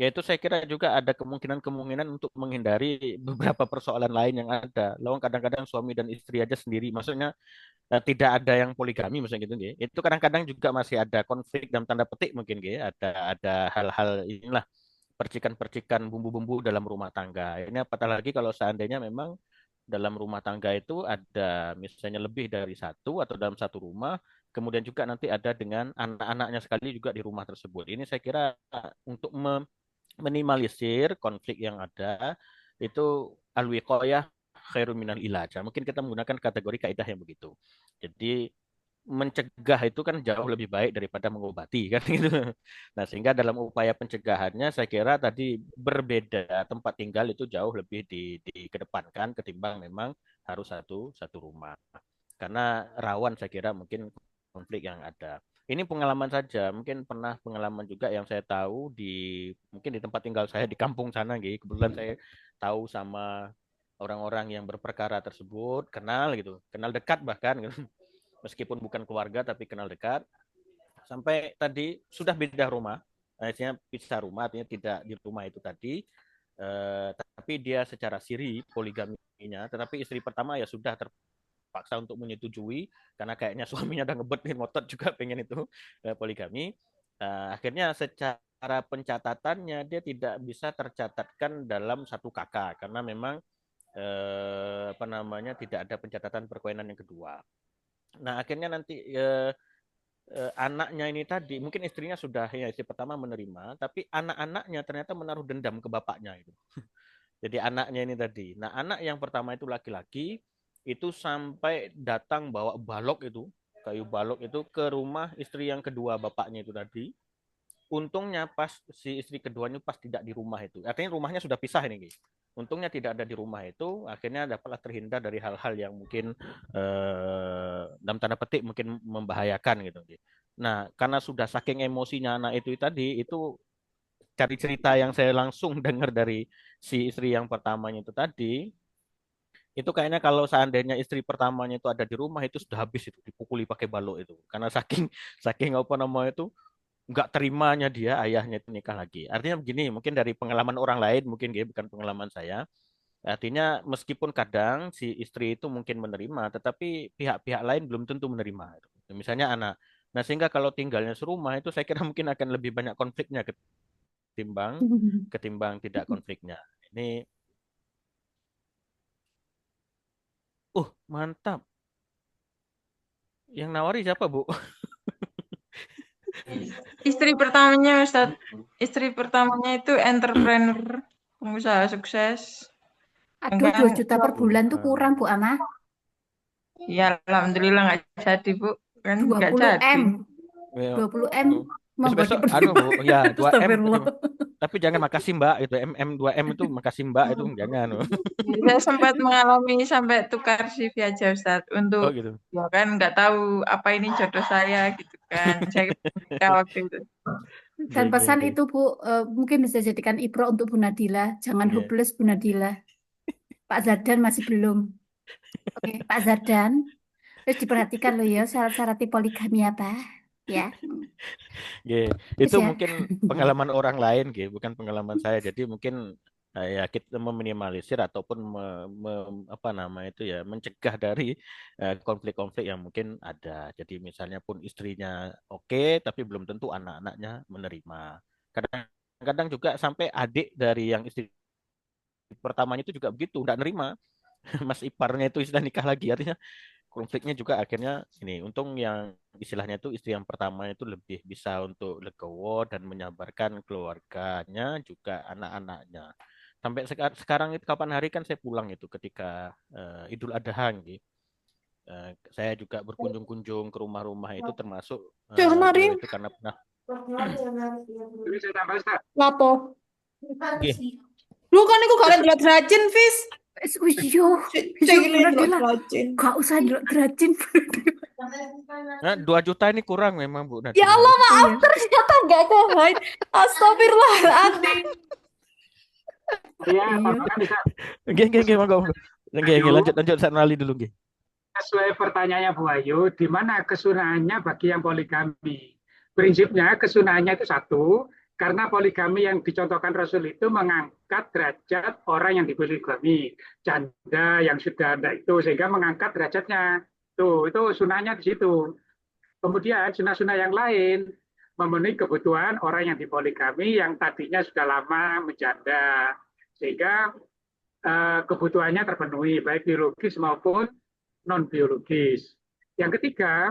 Yaitu saya kira juga ada kemungkinan-kemungkinan untuk menghindari beberapa persoalan lain yang ada. Lawang kadang-kadang suami dan istri aja sendiri, maksudnya tidak ada yang poligami misalnya gitu, Itu kadang-kadang juga masih ada konflik dalam tanda petik mungkin, Ada hal-hal inilah percikan-percikan bumbu-bumbu dalam rumah tangga. Ini apatah lagi kalau seandainya memang dalam rumah tangga itu ada misalnya lebih dari satu atau dalam satu rumah, kemudian juga nanti ada dengan anak-anaknya sekali juga di rumah tersebut. Ini saya kira untuk minimalisir konflik yang ada itu al-wiqayah khairun minal ilaj. Mungkin kita menggunakan kategori kaidah yang begitu. Jadi mencegah itu kan jauh lebih baik daripada mengobati kan gitu. Nah, sehingga dalam upaya pencegahannya saya kira tadi berbeda tempat tinggal itu jauh lebih dikedepankan ketimbang memang harus satu satu rumah. Karena rawan saya kira mungkin konflik yang ada. Ini pengalaman saja, mungkin pernah pengalaman juga yang saya tahu mungkin di tempat tinggal saya di kampung sana gitu. Kebetulan saya tahu sama orang-orang yang berperkara tersebut, kenal gitu, kenal dekat bahkan gitu. Meskipun bukan keluarga tapi kenal dekat. Sampai tadi sudah beda rumah, artinya pisah rumah, artinya tidak di rumah itu tadi. Tapi dia secara siri poligaminya, tetapi istri pertama ya sudah terpaksa untuk menyetujui karena kayaknya suaminya udah ngebet nih ngotot juga pengen itu poligami. Akhirnya secara pencatatannya dia tidak bisa tercatatkan dalam satu kakak karena memang tidak ada pencatatan perkawinan yang kedua. Nah, akhirnya nanti anaknya ini tadi, mungkin istrinya sudah, ya istri pertama menerima, tapi anak-anaknya ternyata menaruh dendam ke bapaknya itu. Jadi anaknya ini tadi. Nah, anak yang pertama itu laki-laki, itu sampai datang bawa balok itu, kayu balok itu ke rumah istri yang kedua bapaknya itu tadi. Untungnya pas si istri keduanya pas tidak di rumah itu. Artinya rumahnya sudah pisah ini, guys. Untungnya tidak ada di rumah itu, akhirnya dapatlah terhindar dari hal-hal yang mungkin dalam tanda petik mungkin membahayakan gitu. Nah, karena sudah saking emosinya anak itu tadi, itu cari cerita yang saya langsung dengar dari si istri yang pertamanya itu tadi, itu kayaknya kalau seandainya istri pertamanya itu ada di rumah itu sudah habis itu dipukuli pakai balok itu. Karena saking saking apa namanya itu nggak terimanya dia ayahnya itu nikah lagi. Artinya begini, mungkin dari pengalaman orang lain, mungkin bukan pengalaman saya. Artinya meskipun kadang si istri itu mungkin menerima, tetapi pihak-pihak lain belum tentu menerima. Misalnya anak. Nah, sehingga kalau tinggalnya serumah itu saya kira mungkin akan lebih banyak konfliknya ketimbang ketimbang tidak konfliknya. Ini mantap. Yang nawari siapa, Bu? Istri pertamanya Ustadz, istri pertamanya itu entrepreneur, pengusaha sukses. Aduh, 2 juta per bulan tuh kurang, Bu Ama. Ya alhamdulillah nggak jadi Bu, kan nggak 20 jadi. M. 20 M membuat Besok-besok Bu, ya 2M. Astagfirullah. Tapi jangan makasih Mbak, itu 2M itu makasih Mbak itu jangan. Saya sempat mengalami sampai tukar CV aja Ustadz untuk gitu. ya kan nggak tahu apa ini jodoh saya gitu kan. Saya waktu itu. Dan pesan itu Bu, mungkin bisa jadikan ibrah untuk Bu Nadila. Jangan hopeless Bu Nadila. Pak Zardan masih belum. Oke, Pak Zardan. Terus diperhatikan loh ya syarat-syarat poligami apa. Ya. Itu ya. mungkin pengalaman orang lain, bukan pengalaman saya. Jadi mungkin ya kita meminimalisir ataupun mencegah dari konflik-konflik yang mungkin ada. Jadi misalnya pun istrinya oke, tapi belum tentu anak-anaknya menerima. Kadang-kadang juga sampai adik dari yang istri pertamanya itu juga begitu, nggak nerima. Mas iparnya itu sudah nikah lagi, artinya konfliknya juga akhirnya ini. Untung yang istilahnya itu istri yang pertama itu lebih bisa untuk legowo dan menyabarkan keluarganya juga anak-anaknya. Sampai sekarang itu kapan hari kan saya pulang itu ketika Idul Adha gitu. Saya juga berkunjung-kunjung ke rumah-rumah itu termasuk beliau itu karena pernah. Bisa tambah Ustaz? Lapo? Nggih. Lu kan iku gak ndelok rajin, Fis. Yo, gak usah ndelok rajin. Nah, 2 juta ini kurang memang Bu Nadia. Ya Allah, maaf ternyata gak kehain. Astagfirullahaladzim. Iya, Pak bisa. Nggih, monggo. Lanjut Sanali dulu nggih. Sesuai pertanyaannya Bu Ayu, di mana kesunahannya bagi yang poligami? Prinsipnya kesunahannya itu satu, karena poligami yang dicontohkan Rasul itu mengangkat derajat orang yang dipoligami, janda yang sudah ada itu, sehingga mengangkat derajatnya. Itu sunahnya di situ. Kemudian sunah-sunah yang lain memenuhi kebutuhan orang yang dipoligami yang tadinya sudah lama menjanda, sehingga kebutuhannya terpenuhi baik biologis maupun non biologis. Yang ketiga,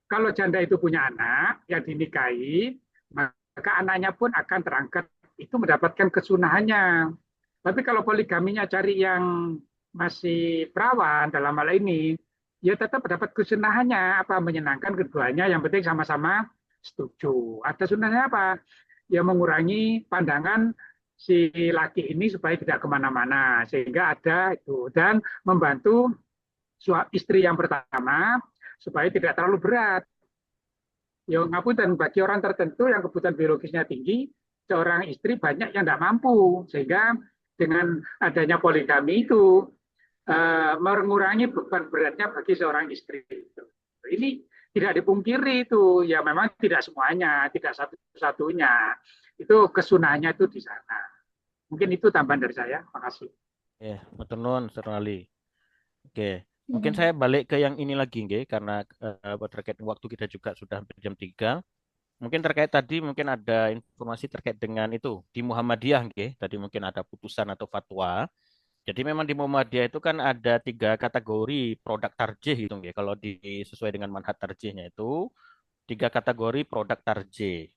kalau janda itu punya anak yang dinikahi, maka anaknya pun akan terangkat itu mendapatkan kesunahannya. Tapi kalau poligaminya cari yang masih perawan dalam hal ini, ya tetap dapat kesunahannya, apa menyenangkan keduanya, yang penting sama-sama setuju. Ada sunahnya apa? Ya mengurangi pandangan si laki ini supaya tidak kemana-mana, sehingga ada itu, dan membantu istri yang pertama supaya tidak terlalu berat. Ya ngapunten, bagi orang tertentu yang kebutuhan biologisnya tinggi, seorang istri banyak yang tidak mampu, sehingga dengan adanya poligami itu mengurangi beban beratnya bagi seorang istri. Ini tidak dipungkiri itu, ya memang tidak semuanya, tidak satu-satunya. Itu kesunahannya itu di sana. Mungkin itu tambahan dari saya. Terima kasih. Matur nuwun Sanali. Oke. Mungkin saya balik ke yang ini lagi, karena terkait waktu kita juga sudah hampir jam 3. Mungkin terkait tadi mungkin ada informasi terkait dengan itu di Muhammadiyah, tadi mungkin ada putusan atau fatwa. Jadi memang di Muhammadiyah itu kan ada 3 kategori produk tarjih gitu, kalau sesuai dengan manhaj tarjihnya itu 3 kategori produk tarjih,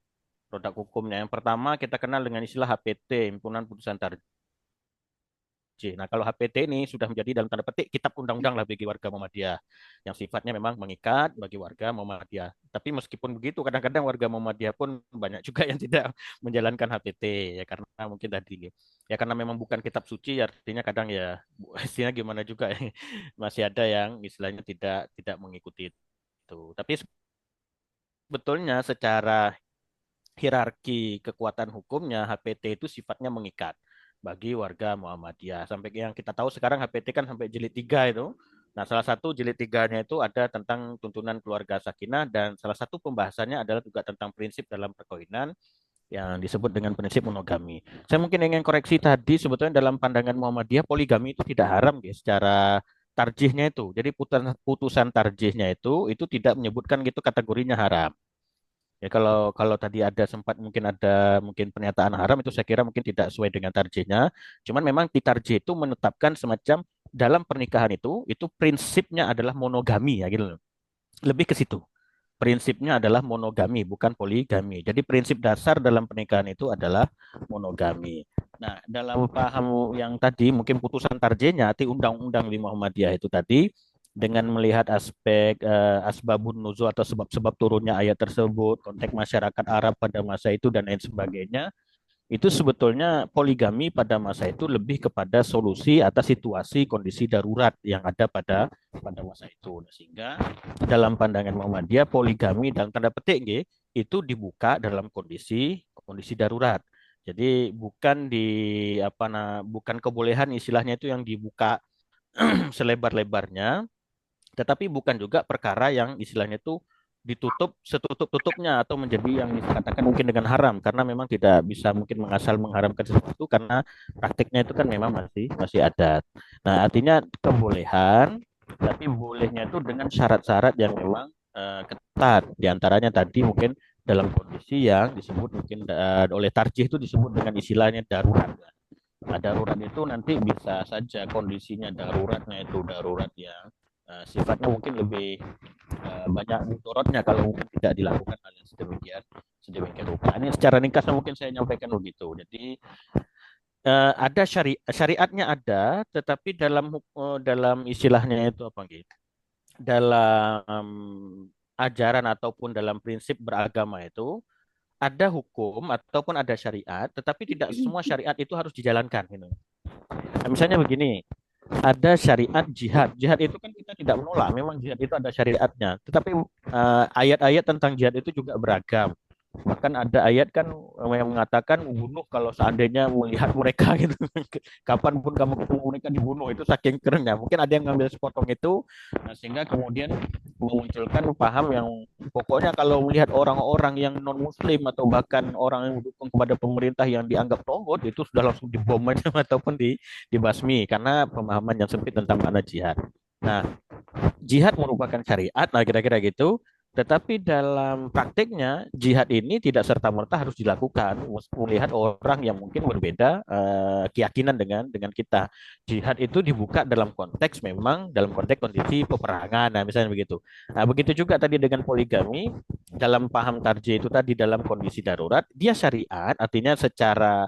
produk hukumnya. Yang pertama kita kenal dengan istilah HPT, himpunan putusan tarjih. Nah, kalau HPT ini sudah menjadi dalam tanda petik kitab undang-undang lah bagi warga Muhammadiyah, yang sifatnya memang mengikat bagi warga Muhammadiyah. Tapi meskipun begitu, kadang-kadang warga Muhammadiyah pun banyak juga yang tidak menjalankan HPT, ya karena mungkin tadi, ya karena memang bukan kitab suci, artinya kadang ya istilahnya gimana juga ya, masih ada yang istilahnya tidak mengikuti itu. Tapi sebetulnya secara hierarki kekuatan hukumnya HPT itu sifatnya mengikat bagi warga Muhammadiyah. Sampai yang kita tahu sekarang HPT kan sampai jilid 3 itu. Nah, salah satu jilid 3-nya itu ada tentang tuntunan keluarga sakinah, dan salah satu pembahasannya adalah juga tentang prinsip dalam perkawinan yang disebut dengan prinsip monogami. Saya mungkin ingin koreksi tadi, sebetulnya dalam pandangan Muhammadiyah poligami itu tidak haram guys, secara tarjihnya itu. Jadi putusan tarjihnya itu tidak menyebutkan gitu kategorinya haram. Ya kalau kalau tadi ada sempat mungkin pernyataan haram itu saya kira mungkin tidak sesuai dengan tarjihnya. Cuman memang di tarjih itu menetapkan semacam dalam pernikahan itu prinsipnya adalah monogami ya gitu loh. Lebih ke situ. Prinsipnya adalah monogami, bukan poligami. Jadi prinsip dasar dalam pernikahan itu adalah monogami. Nah, dalam paham yang tadi, mungkin putusan tarjihnya, arti undang-undang di Muhammadiyah itu tadi, dengan melihat aspek asbabun nuzul atau sebab-sebab turunnya ayat tersebut, konteks masyarakat Arab pada masa itu, dan lain sebagainya, itu sebetulnya poligami pada masa itu lebih kepada solusi atas situasi kondisi darurat yang ada pada masa itu. Nah, sehingga dalam pandangan Muhammadiyah poligami dalam tanda petik itu dibuka dalam kondisi darurat. Jadi bukan kebolehan istilahnya itu yang dibuka selebar-lebarnya, tetapi bukan juga perkara yang istilahnya itu ditutup setutup-tutupnya atau menjadi yang dikatakan mungkin dengan haram karena memang tidak bisa mungkin mengasal mengharamkan sesuatu karena praktiknya itu kan memang masih ada. Nah, artinya kebolehan tapi bolehnya itu dengan syarat-syarat yang memang ketat. Di antaranya tadi mungkin dalam kondisi yang disebut mungkin oleh tarjih itu disebut dengan istilahnya darurat. Nah, darurat itu nanti bisa saja kondisinya daruratnya itu darurat yang sifatnya mungkin lebih banyak mudorotnya kalau mungkin tidak dilakukan hal yang sedemikian rupa. Ini secara ringkas mungkin saya nyampaikan begitu. Jadi ada syariatnya ada, tetapi dalam istilahnya itu apa gitu? Dalam ajaran ataupun dalam prinsip beragama itu ada hukum ataupun ada syariat, tetapi tidak semua syariat itu harus dijalankan. Gitu. Nah, misalnya begini, ada syariat jihad. Jihad itu kan kita tidak menolak, memang jihad itu ada syariatnya. Tetapi ayat-ayat tentang jihad itu juga beragam. Bahkan ada ayat kan yang mengatakan bunuh kalau seandainya melihat mereka gitu. Kapanpun kamu ketemu mereka dibunuh, itu saking kerennya. Mungkin ada yang ngambil sepotong itu, nah, sehingga kemudian memunculkan paham yang pokoknya kalau melihat orang-orang yang non muslim atau bahkan orang yang mendukung kepada pemerintah yang dianggap togut itu sudah langsung dibom aja ataupun dibasmi karena pemahaman yang sempit tentang makna jihad. Nah, jihad merupakan syariat, nah kira-kira gitu. Tetapi dalam praktiknya jihad ini tidak serta-merta harus dilakukan melihat orang yang mungkin berbeda keyakinan dengan kita. Jihad itu dibuka dalam konteks memang dalam konteks kondisi peperangan, nah misalnya begitu. Nah begitu juga tadi dengan poligami dalam paham tarjih itu tadi dalam kondisi darurat dia syariat, artinya secara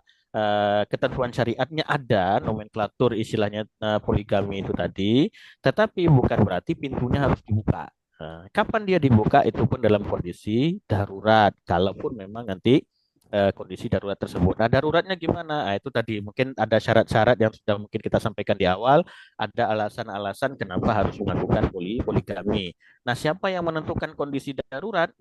ketentuan syariatnya ada nomenklatur istilahnya poligami itu tadi, tetapi bukan berarti pintunya harus dibuka. Kapan dia dibuka itu pun dalam kondisi darurat, kalaupun memang nanti kondisi darurat tersebut. Nah, daruratnya gimana? Nah, itu tadi mungkin ada syarat-syarat yang sudah mungkin kita sampaikan di awal, ada alasan-alasan kenapa harus melakukan poligami. Nah, siapa yang menentukan kondisi darurat?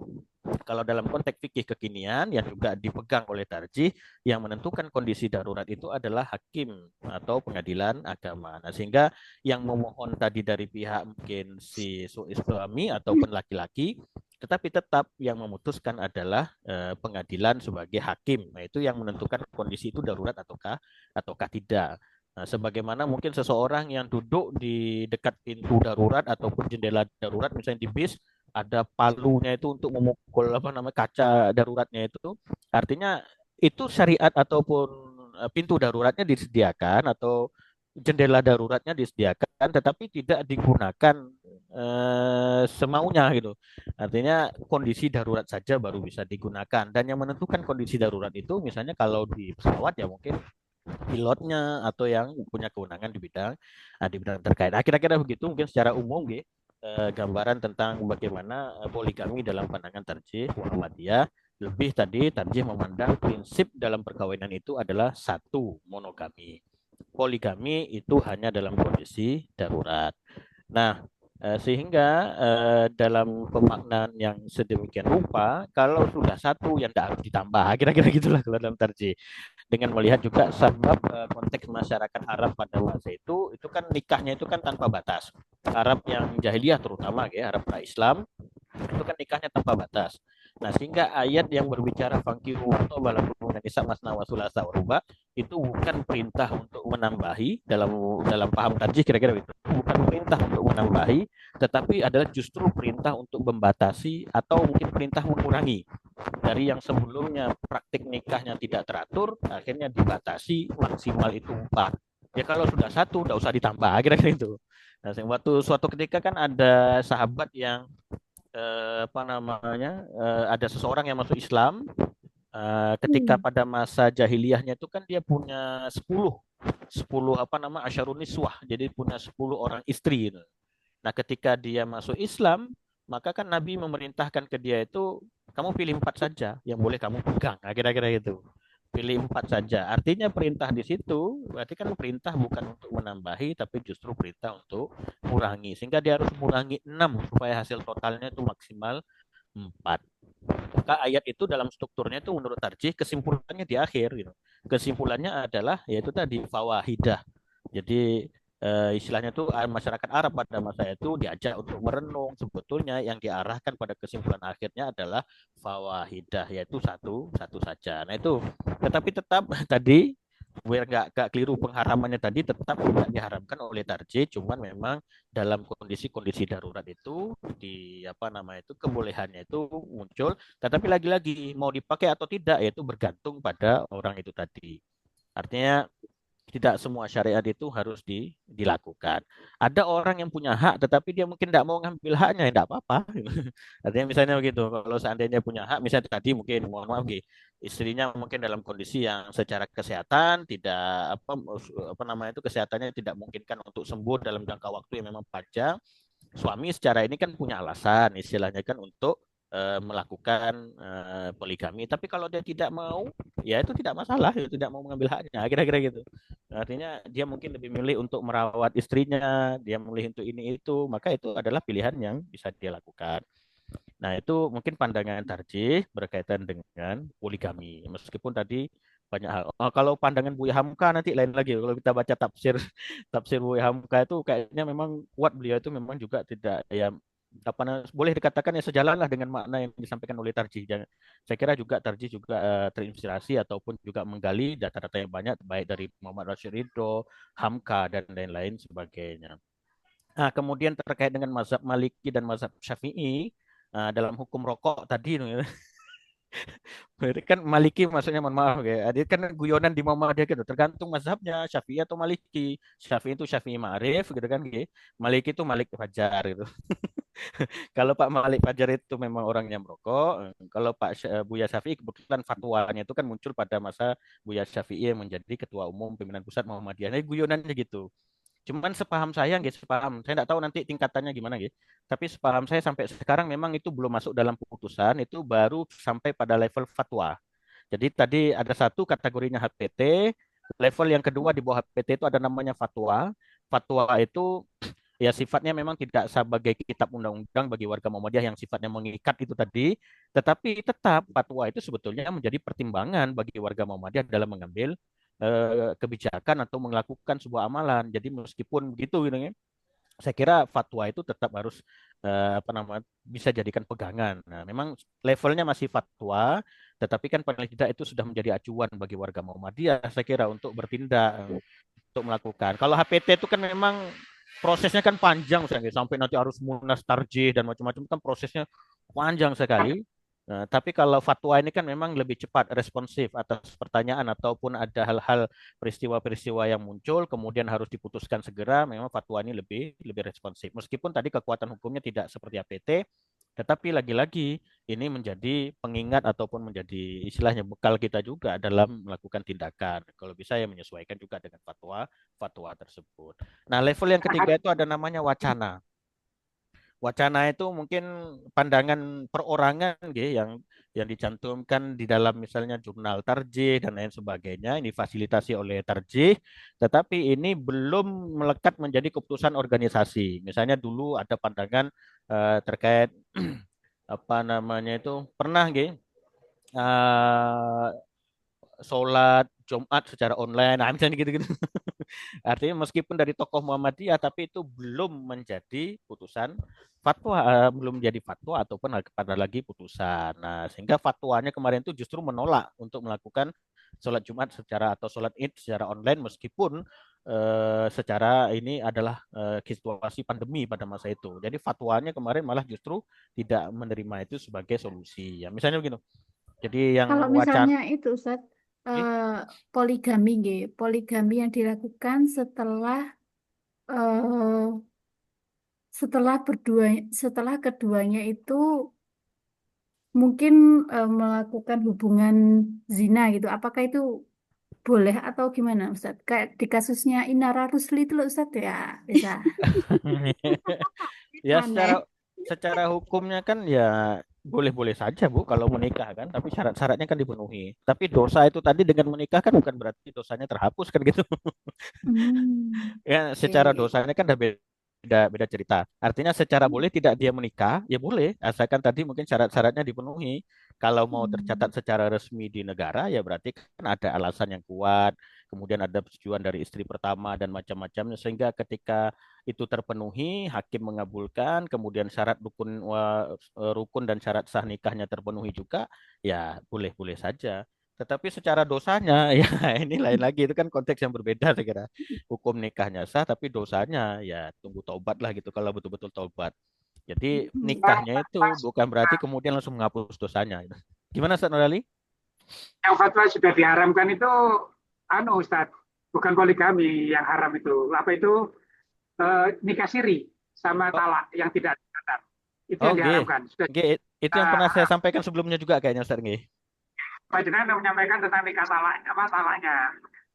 Kalau dalam konteks fikih kekinian yang juga dipegang oleh tarjih, yang menentukan kondisi darurat itu adalah hakim atau pengadilan agama. Nah, sehingga yang memohon tadi dari pihak mungkin si suami ataupun laki-laki, tetapi tetap yang memutuskan adalah pengadilan sebagai hakim. Nah, itu yang menentukan kondisi itu darurat ataukah tidak. Nah, sebagaimana mungkin seseorang yang duduk di dekat pintu darurat ataupun jendela darurat, misalnya di bis, ada palunya itu untuk memukul kaca daruratnya itu, artinya itu syariat ataupun pintu daruratnya disediakan atau jendela daruratnya disediakan, tetapi tidak digunakan semaunya gitu. Artinya kondisi darurat saja baru bisa digunakan, dan yang menentukan kondisi darurat itu misalnya kalau di pesawat ya mungkin pilotnya atau yang punya kewenangan di bidang terkait. Nah, kira-kira begitu mungkin secara umum gambaran tentang bagaimana poligami dalam pandangan tarjih Muhammadiyah. Lebih tadi tarjih memandang prinsip dalam perkawinan itu adalah satu, monogami. Poligami itu hanya dalam kondisi darurat. Nah, sehingga dalam pemaknaan yang sedemikian rupa, kalau sudah satu yang tidak harus ditambah, kira-kira gitulah kalau dalam tarjih. Dengan melihat juga sebab konteks masyarakat Arab pada masa itu kan nikahnya itu kan tanpa batas. Arab yang jahiliyah terutama ya, Arab pra-Islam itu kan nikahnya tanpa batas. Nah, sehingga ayat yang berbicara fangkihu walaupun nisa masna wa sulasa wa ruba itu bukan perintah untuk menambahi dalam dalam paham tarjih kira-kira itu. Bukan perintah untuk menambahi, tetapi adalah justru perintah untuk membatasi atau mungkin perintah mengurangi dari yang sebelumnya praktik nikahnya tidak teratur, akhirnya dibatasi maksimal itu 4. Ya kalau sudah satu, tidak usah ditambah, kira-kira itu. Nah, waktu suatu ketika kan ada sahabat yang ada seseorang yang masuk Islam ketika pada masa jahiliyahnya itu kan dia punya 10 asyarun niswah, jadi punya 10 orang istri gitu. Nah, ketika dia masuk Islam, maka kan Nabi memerintahkan ke dia itu kamu pilih 4 saja yang boleh kamu pegang. Nah, kira-kira gitu. Pilih 4 saja. Artinya perintah di situ berarti kan perintah bukan untuk menambahi tapi justru perintah untuk mengurangi. Sehingga dia harus mengurangi 6 supaya hasil totalnya itu maksimal 4. Maka ayat itu dalam strukturnya itu menurut tarjih kesimpulannya di akhir gitu. Kesimpulannya adalah yaitu tadi fawahidah. Jadi istilahnya tuh masyarakat Arab pada masa itu diajak untuk merenung, sebetulnya yang diarahkan pada kesimpulan akhirnya adalah fawahidah, yaitu satu saja. Nah itu tetapi tetap tadi biar nggak keliru pengharamannya tadi tetap tidak diharamkan oleh tarjih, cuman memang dalam kondisi-kondisi darurat itu kebolehannya itu muncul, tetapi lagi-lagi mau dipakai atau tidak yaitu bergantung pada orang itu tadi. Artinya tidak semua syariat itu harus dilakukan. Ada orang yang punya hak, tetapi dia mungkin tidak mau ngambil haknya, tidak apa-apa. Artinya misalnya begitu, kalau seandainya punya hak, misalnya tadi mungkin, mohon maaf, istrinya mungkin dalam kondisi yang secara kesehatan tidak kesehatannya tidak memungkinkan untuk sembuh dalam jangka waktu yang memang panjang. Suami secara ini kan punya alasan, istilahnya kan untuk melakukan poligami. Tapi kalau dia tidak mau, ya itu tidak masalah, itu tidak mau mengambil haknya, kira-kira gitu. Artinya dia mungkin lebih milih untuk merawat istrinya, dia memilih untuk ini itu, maka itu adalah pilihan yang bisa dia lakukan. Nah, itu mungkin pandangan tarjih berkaitan dengan poligami. Meskipun tadi banyak hal. Kalau pandangan Buya Hamka nanti lain lagi. Kalau kita baca tafsir tafsir Buya Hamka itu kayaknya memang kuat, beliau itu memang juga tidak ya boleh dikatakan ya sejalan lah dengan makna yang disampaikan oleh tarjih. Saya kira juga tarjih juga terinspirasi ataupun juga menggali data-data yang banyak baik dari Muhammad Rashid Ridho, Hamka dan lain-lain sebagainya. Nah, kemudian terkait dengan mazhab Maliki dan mazhab Syafi'i dalam hukum rokok tadi berarti kan Maliki maksudnya mohon maaf ya. Dia kan guyonan di Muhammadiyah gitu. Tergantung mazhabnya Syafi'i atau Maliki. Syafi'i itu Syafi'i Ma'rif gitu kan gitu. Maliki itu Malik Fajar gitu. Kalau Pak Malik Fajar itu memang orangnya merokok. Kalau Buya Syafi'i kebetulan fatwanya itu kan muncul pada masa Buya Syafi'i yang menjadi ketua umum pimpinan pusat Muhammadiyah. Nah, guyonannya gitu. Cuman sepaham saya, guys, sepaham. Saya tidak tahu nanti tingkatannya gimana, guys. Tapi sepaham saya sampai sekarang memang itu belum masuk dalam keputusan, itu baru sampai pada level fatwa. Jadi tadi ada satu kategorinya HPT, level yang kedua di bawah HPT itu ada namanya fatwa. Fatwa itu ya sifatnya memang tidak sebagai kitab undang-undang bagi warga Muhammadiyah yang sifatnya mengikat itu tadi, tetapi tetap fatwa itu sebetulnya menjadi pertimbangan bagi warga Muhammadiyah dalam mengambil kebijakan atau melakukan sebuah amalan. Jadi meskipun begitu gitu ya, saya kira fatwa itu tetap harus bisa jadikan pegangan. Nah, memang levelnya masih fatwa, tetapi kan paling tidak itu sudah menjadi acuan bagi warga Muhammadiyah saya kira untuk bertindak, untuk melakukan. Kalau HPT itu kan memang prosesnya kan panjang sampai nanti harus munas tarjih dan macam-macam kan prosesnya panjang sekali. Nah, tapi kalau fatwa ini kan memang lebih cepat responsif atas pertanyaan ataupun ada hal-hal peristiwa-peristiwa yang muncul kemudian harus diputuskan segera, memang fatwa ini lebih responsif. Meskipun tadi kekuatan hukumnya tidak seperti APT, tetapi lagi-lagi ini menjadi pengingat ataupun menjadi istilahnya bekal kita juga dalam melakukan tindakan. Kalau bisa ya menyesuaikan juga dengan fatwa tersebut. Nah, level yang ketiga itu ada namanya wacana. Wacana itu mungkin pandangan perorangan yang dicantumkan di dalam misalnya jurnal tarjih dan lain sebagainya, ini difasilitasi oleh tarjih, tetapi ini belum melekat menjadi keputusan organisasi. Misalnya dulu ada pandangan terkait pernah sholat Jumat secara online, nah misalnya gitu-gitu. Artinya meskipun dari tokoh Muhammadiyah, tapi itu belum menjadi putusan fatwa, belum menjadi fatwa ataupun pada lagi putusan. Nah, sehingga fatwanya kemarin itu justru menolak untuk melakukan sholat Jumat secara atau sholat Id secara online meskipun secara ini adalah situasi pandemi pada masa itu. Jadi fatwanya kemarin malah justru tidak menerima itu sebagai solusi. Ya, misalnya begini. Jadi yang Kalau wacana misalnya itu Ustaz, poligami, nggih. Poligami yang dilakukan eh, setelah keduanya itu mungkin melakukan hubungan zina gitu. Apakah itu boleh atau gimana Ustaz? Kayak di kasusnya Inara Rusli itu loh Ustaz ya, bisa. ya Aneh. secara hukumnya kan ya boleh-boleh saja Bu kalau menikah kan, tapi syarat-syaratnya kan dipenuhi. Tapi dosa itu tadi dengan menikah kan bukan berarti dosanya terhapus kan gitu. Ya secara Oke. dosanya kan udah beda beda cerita. Artinya secara boleh tidak dia menikah, ya boleh, asalkan tadi mungkin syarat-syaratnya dipenuhi. Kalau mau tercatat secara resmi di negara, ya berarti kan ada alasan yang kuat, kemudian ada persetujuan dari istri pertama dan macam-macamnya, sehingga ketika itu terpenuhi, hakim mengabulkan, kemudian syarat rukun dan syarat sah nikahnya terpenuhi juga, ya boleh-boleh saja. Tetapi secara dosanya, ya ini lain lagi, itu kan konteks yang berbeda saya kira. Hukum nikahnya sah, tapi dosanya ya tunggu taubat lah gitu kalau betul-betul taubat. Jadi nikahnya itu bukan berarti kemudian langsung menghapus dosanya. Gimana Ustaz Nurali? Yang fatwa sudah diharamkan itu Ustaz, bukan poligami yang haram itu. Apa itu? Nikah siri sama Oh, talak yang tidak tercatat. Itu oh yang G. diharamkan. Sudah G, itu yang pernah saya sampaikan sebelumnya juga kayaknya Ustaz G. Pak Jenderal menyampaikan tentang nikah talaknya, apa talaknya.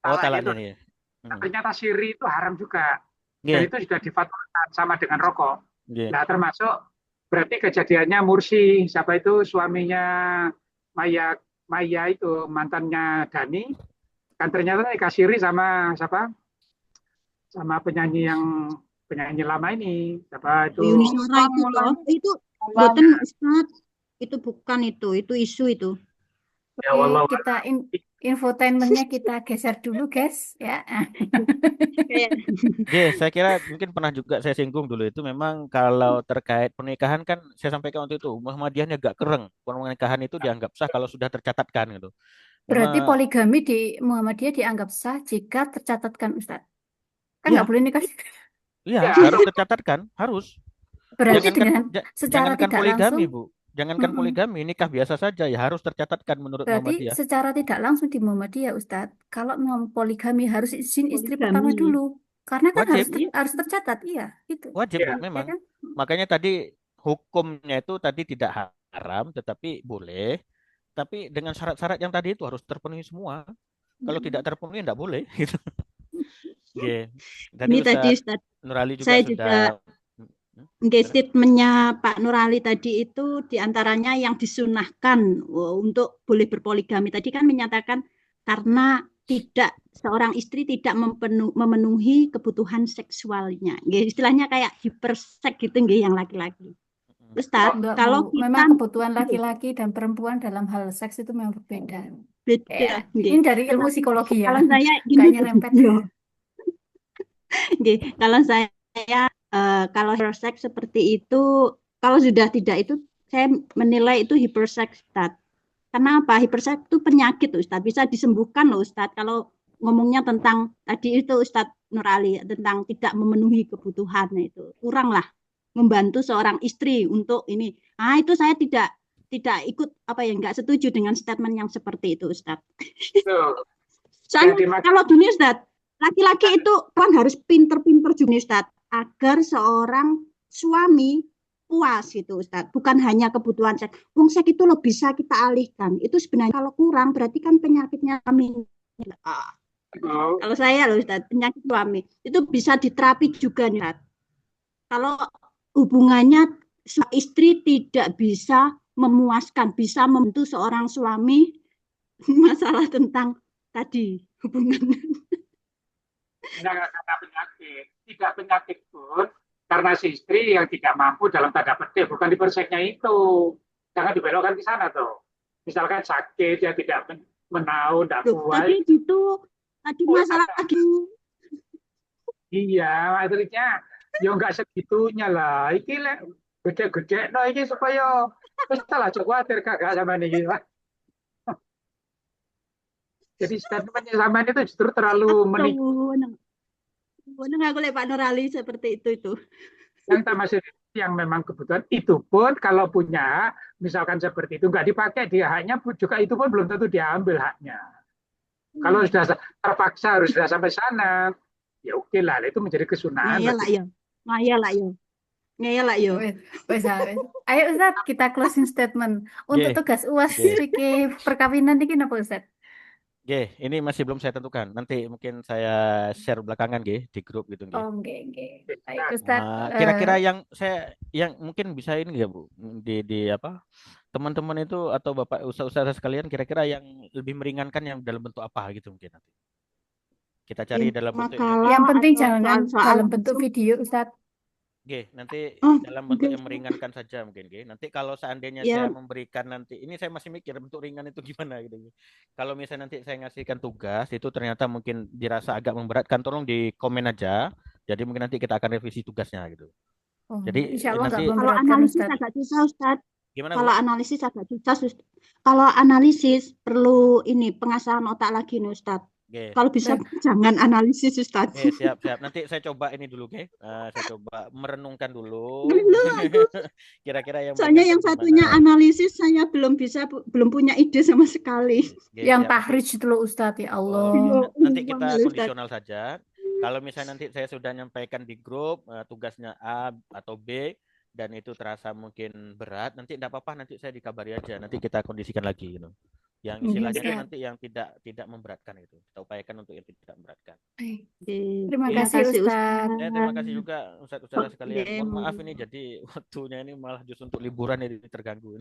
Oh, Talaknya itu talaknya nih. Hmm. ternyata siri itu haram juga. Dan G, itu sudah difatwakan sama dengan rokok. G. Nah, termasuk berarti kejadiannya Mursi, siapa itu suaminya Maya Maya itu mantannya Dani, kan ternyata nikah siri sama siapa? Sama penyanyi lama ini, siapa itu? Yuni Shara itu toh. Itu buatan Ustaz. Itu bukan itu isu itu. Ya Oke, Allah. kita infotainmentnya kita geser dulu guys ya. G, saya kira mungkin pernah juga saya singgung dulu itu memang kalau terkait pernikahan kan saya sampaikan waktu itu Muhammadiyahnya agak kereng. Pernikahan itu dianggap sah kalau sudah tercatatkan gitu. Berarti Memang poligami di Muhammadiyah dianggap sah jika tercatatkan Ustaz. Kan nggak iya, boleh nikah. iya Ya, harus tercatatkan, harus. Berarti Jangankan dengan secara jangankan tidak poligami, langsung, Bu. Jangankan poligami, nikah biasa saja ya harus tercatatkan menurut berarti Muhammadiyah. secara tidak langsung di Muhammadiyah Ustadz, kalau mau poligami harus izin istri pertama Poligami. dulu. Karena kan Wajib, harus tercatat, iya, itu. wajib ya. Ya memang. kan? Makanya tadi hukumnya itu tadi tidak haram, tetapi boleh. Tapi dengan syarat-syarat yang tadi itu harus terpenuhi semua. Kalau tidak terpenuhi tidak boleh. Gitu. Oke. Tadi Ini tadi Ustadz Ustaz, Nurali juga saya sudah. juga statementnya Pak Nurali tadi itu diantaranya yang disunahkan untuk boleh berpoligami tadi kan menyatakan karena tidak seorang istri tidak memenuhi kebutuhan seksualnya. Istilahnya kayak hiperseks gitu nggih yang laki-laki. Ustaz, Enggak, kalau Bu. Memang kita kebutuhan laki-laki dan perempuan dalam hal seks itu memang berbeda. beda, Ya, nggih. ini dari ilmu psikologi ya. Kalau saya gini, Kayaknya rempet. nggih, kalau saya kalau hiperseks seperti itu, kalau sudah tidak itu, saya menilai itu hiperseks, Ustaz. Karena apa? Hiperseks itu penyakit, Ustaz. Bisa disembuhkan loh, Ustaz. Kalau ngomongnya tentang tadi itu, Ustaz Nurali, tentang tidak memenuhi kebutuhan itu. Kuranglah membantu seorang istri untuk ini. Ah, itu saya tidak ikut apa ya, nggak setuju dengan statement yang seperti itu, Ustaz. Soalnya kalau dunia Ustaz, laki-laki itu kan harus pinter-pinter juga Ustaz, agar seorang suami puas gitu Ustaz. Bukan hanya kebutuhan seks. Wong seks itu lo bisa kita alihkan. Itu sebenarnya kalau kurang berarti kan penyakitnya kami. Kalau saya loh Ustaz, penyakit suami itu bisa diterapi juga nih Ustaz. Kalau hubungannya istri tidak bisa memuaskan, bisa membantu seorang suami masalah tentang tadi hubungan. Karena penyakit, tidak penyakit pun karena si istri yang tidak mampu dalam tanda petik, bukan di perseknya itu. Jangan dibelokkan ke sana tuh. Misalkan sakit, ya tidak menau, tidak kuat. Tapi gitu, tadi masalah lagi Iya, materinya ya nggak segitunya lah. Iki lek gede-gede no iki supaya wis lah aja kuwatir kagak sama niki Pak. Jadi statementnya sama itu justru terlalu menikam. Meneng aku lek Pak Nurali seperti itu. Yang tak masih yang memang kebutuhan itu pun kalau punya misalkan seperti itu nggak dipakai dia haknya juga itu pun belum tentu diambil haknya. Kalau sudah terpaksa harus sudah sampai sana, ya oke lah itu menjadi kesunahan. Ngeyel lah yo. Ngeyel lah yo. Ngeyel lah yo. Wes. Ayo Ustaz, kita closing statement. Untuk Nggih, tugas UAS nggih. fikih perkawinan ini apa Ustaz? Nggih, ini masih belum saya tentukan. Nanti mungkin saya share belakangan nggih di grup gitu nggih. Oh, nggih. Baik Ustaz. Kira-kira yang mungkin bisa ini ya Bu, di apa? Teman-teman itu atau Bapak ustaz-ustaz sekalian kira-kira yang lebih meringankan yang dalam bentuk apa gitu mungkin nanti. Kita cari dalam bentuk yang penting atau jangan soal-soal dalam bentuk langsung. video Ustaz. Oke, nanti Oh, dalam bentuk oke. yang meringankan saja mungkin, Oke. Nanti kalau seandainya Ya. saya memberikan nanti, ini saya masih mikir bentuk ringan itu gimana gitu. Kalau misalnya nanti saya ngasihkan tugas itu ternyata mungkin dirasa agak memberatkan, tolong di komen aja. Jadi mungkin nanti kita akan revisi tugasnya gitu. Oh, Jadi insya Allah nggak nanti Kalau memberatkan analisis Ustaz. agak susah Ustaz. gimana Kalau Bu? analisis agak susah Ustaz. Kalau analisis perlu ini pengasahan otak lagi nih Ustaz. Oke. Kalau bisa jangan analisis Ustaz. Oke, siap. Nanti saya coba ini dulu, oke. Saya coba merenungkan dulu. Kira-kira yang Soalnya yang meringankan satunya gimana. analisis saya belum punya ide sama sekali. Oke, Yang siap. tahrij itu loh Ustaz, ya Allah. Nanti kita Ustaz. kondisional saja. Kalau misalnya nanti saya sudah nyampaikan di grup tugasnya A atau B dan itu terasa mungkin berat, nanti tidak apa-apa, nanti saya dikabari aja. Nanti kita kondisikan lagi gitu. Yang istilahnya itu siap. nanti yang tidak memberatkan itu. Kita upayakan untuk yang tidak memberatkan. Baik. Oke, Terima Oke. kasih Ustaz. Ya, terima kasih juga Ustaz-ustaz sekalian. Oke, Mohon maaf ini jadi waktunya ini malah justru untuk liburan ini terganggu.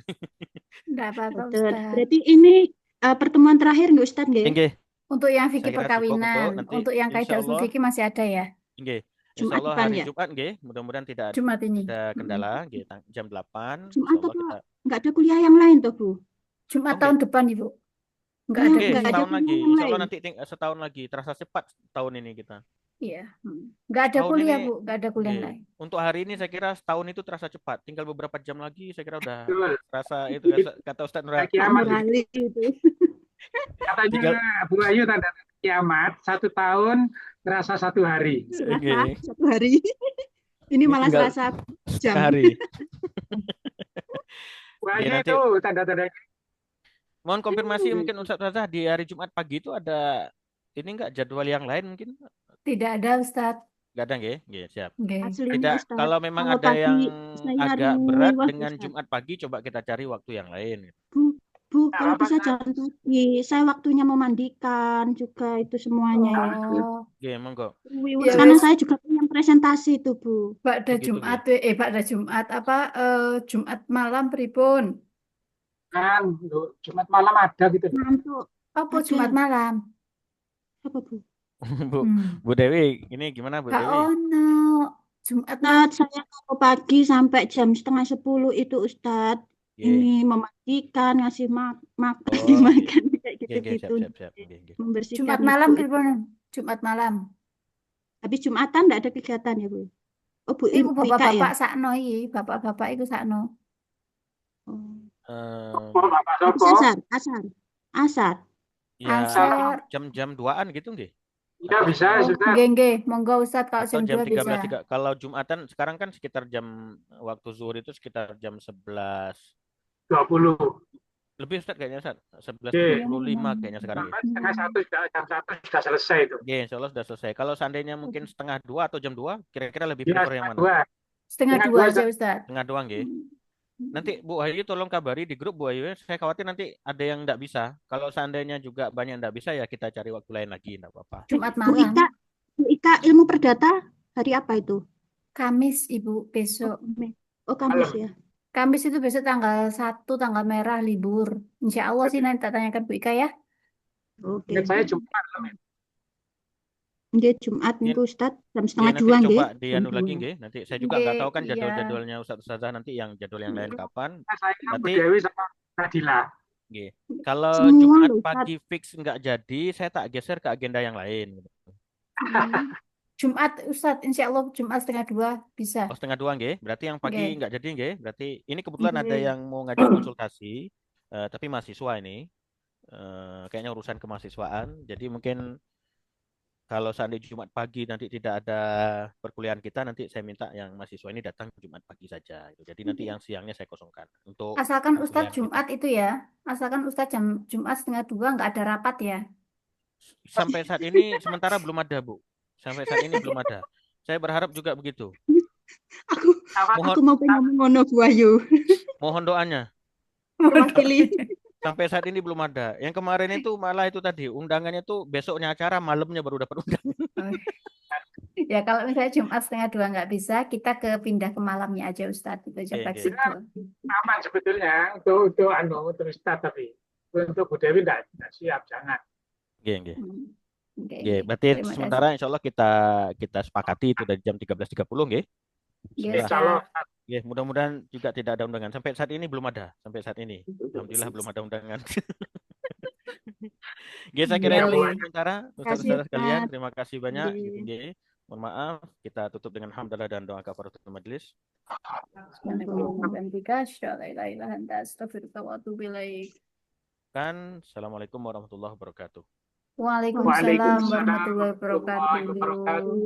Enggak apa-apa Betul. Ustaz. Berarti ini pertemuan terakhir nggak Ustaz nggih? Nggih. Untuk yang Saya fikih kira cukup perkawinan, nanti untuk yang kaidah usul insyaallah fikih masih ada ya? nggih. Jumat Insyaallah depan hari ya? Jumat nggih, mudah-mudahan tidak Jumat ini. ada kendala nggih jam 8 Jumat insyaallah apa? kita Nggak ada kuliah yang lain toh Bu? Jumat Oke. tahun depan Ibu. Enggak ada Iya, Oke, nggak ada setahun kuliah lagi. yang Insyaallah lain. nanti setahun lagi. Terasa cepat tahun ini kita. Iya. Enggak ada Tahun kuliah ini Bu, enggak ada kuliah nggih. lain. Untuk hari ini saya kira setahun itu terasa cepat. Tinggal beberapa jam lagi saya kira udah Betul. terasa itu kata Ustaz Nur. Kayak Pak kiamat Nurali itu. katanya Tinggal Bu Ayu tanda kiamat 1 tahun terasa 1 hari. Selasa 1 hari. Ini malah tinggal Selasa setengah jam. hari. Bu Ayu nanti itu tanda-tanda mohon konfirmasi mungkin Ustaz di hari Jumat pagi itu ada ini enggak jadwal yang lain mungkin? Tidak ada Ustaz. Enggak ada nggih, siap. Nggih. Aslinya Tidak, Ustaz. kalau memang Kalau ada yang pagi saya agak hari berat mewah dengan Ustaz. Jumat pagi, coba kita cari waktu yang lain. Bu, kalau apa, bisa Ustaz? jangan pagi. Saya waktunya memandikan juga itu semuanya itu. Oh, Oke, monggo. Ya, Karena wes. saya juga punya presentasi itu Bu. Pada Begitu, Jumat pada Jumat Jumat malam pripun? Kan Jumat malam ada gitu. Ngantuk. Apa Ada. Jumat malam? Apa Bu? Bu Dewi, ini gimana Bu Kak Dewi? ono Jumat malam. Ustadz, saya kalau pagi sampai jam 9:30 itu Ustadz Oke. ini memandikan, ngasih makan, Oh, dimakan kayak Oke, gitu-gitu, siap. Oke. membersihkan Jumat malam itu. pripun? Jumat malam. Habis Jumatan enggak ada kegiatan ya Bu? Oh Bu, Iku Bu Ika ya? bapak-bapak sakno iki, bapak-bapak iku sakno. Oh. Bapak Habis Sopo. Asar. Ya, Asar. jam-jam 2-an gitu nggih. Iya bisa Oh, sudah. nggih, monggo Ustaz kalau Atau jam jam 2 bisa. 13.30. Kalau Jumatan sekarang kan sekitar jam waktu zuhur itu sekitar jam 11 20. lebih Ustaz kayaknya Ustaz. Oke. 11.35 kayaknya sekarang ya. Setengah 1 jam 1 sudah selesai itu. Oke, insyaallah sudah selesai. Kalau seandainya mungkin setengah 2 atau jam 2, kira-kira lebih Ya, prefer yang mana? 2. Setengah Setengah 2 dua, aja Ustaz. Setengah 2 nggih. Nanti Bu Ayu tolong kabari di grup Bu Ayu. Saya khawatir nanti ada yang enggak bisa. Kalau seandainya juga banyak yang enggak bisa ya kita cari waktu lain lagi, enggak apa-apa. Jumat Bu malam. Ika ilmu perdata hari apa itu? Kamis Ibu besok. Oh, Kamis ya. Kamis itu besok tanggal 1 tanggal merah libur. Insya Allah sih nanti tak tanyakan Bu Ika ya. Oke. Ingat saya Jumat loh. Nggih, Jumat niku Ustaz jam setengah Nanti 2 nggih. coba dianu Jam lagi 2. nggih. Nanti saya juga nggak tahu kan Iya. jadwal-jadwalnya Ustazah nanti yang jadwal yang lain kapan. Saya Bu Nanti Dewi sama Nadila. nggih. Kalau Semua Jumat loh, Ustaz. pagi fix nggak jadi, saya tak geser ke agenda yang lain. Jumat, Ustadz, insya Allah Jumat 1:30 bisa. Oh, 1:30 nggih. Berarti yang pagi Nggih. nggak jadi nggih. Berarti ini kebetulan ada Nggih. yang mau ngajak konsultasi, tapi mahasiswa ini. Kayaknya urusan kemahasiswaan. Jadi mungkin kalau seandainya Jumat pagi nanti tidak ada perkuliahan kita, nanti saya minta yang mahasiswa ini datang Jumat pagi saja. Jadi nanti yang siangnya saya kosongkan untuk Asalkan perkuliahan Ustadz kita. Jumat itu ya, asalkan Ustadz Jumat 1:30 nggak ada rapat ya. Sampai saat ini sementara belum ada, Bu. Sampai saat ini belum ada. Saya berharap juga begitu. Aku mau pengen ngono Bu Ayu. Mohon doanya. Mewakili. Sampai saat ini belum ada. Yang kemarin itu malah itu tadi undangannya tuh besoknya acara, malamnya baru dapat undangan. Ya kalau misalnya Jumat 1:30 nggak bisa, kita pindah ke malamnya aja Ustadz, itu aja Oke, fleksibel. Aman sebetulnya untuk Ustadz, tapi untuk Bu Dewi tidak siap, jangan. Oke. Oke, Oke, berarti terima sementara kasih. insya Allah kita sepakati itu dari jam 13.30 nggih. Yes, Insya Allah. Ya, mudah-mudahan juga tidak ada undangan. Sampai saat ini belum ada. Sampai saat ini. Alhamdulillah belum ada undangan. Oke, saya kira itu Boleh. sementara Kasih Ustaz-ustaz sekalian. Ustadz. Terima kasih banyak. Nggih. Nggih. Mohon maaf, kita tutup dengan hamdalah dan doa kafaratul majelis. Kan, Assalamualaikum warahmatullahi wabarakatuh. Waalaikumsalam warahmatullahi warahmatullahi wabarakatuh. wabarakatuh.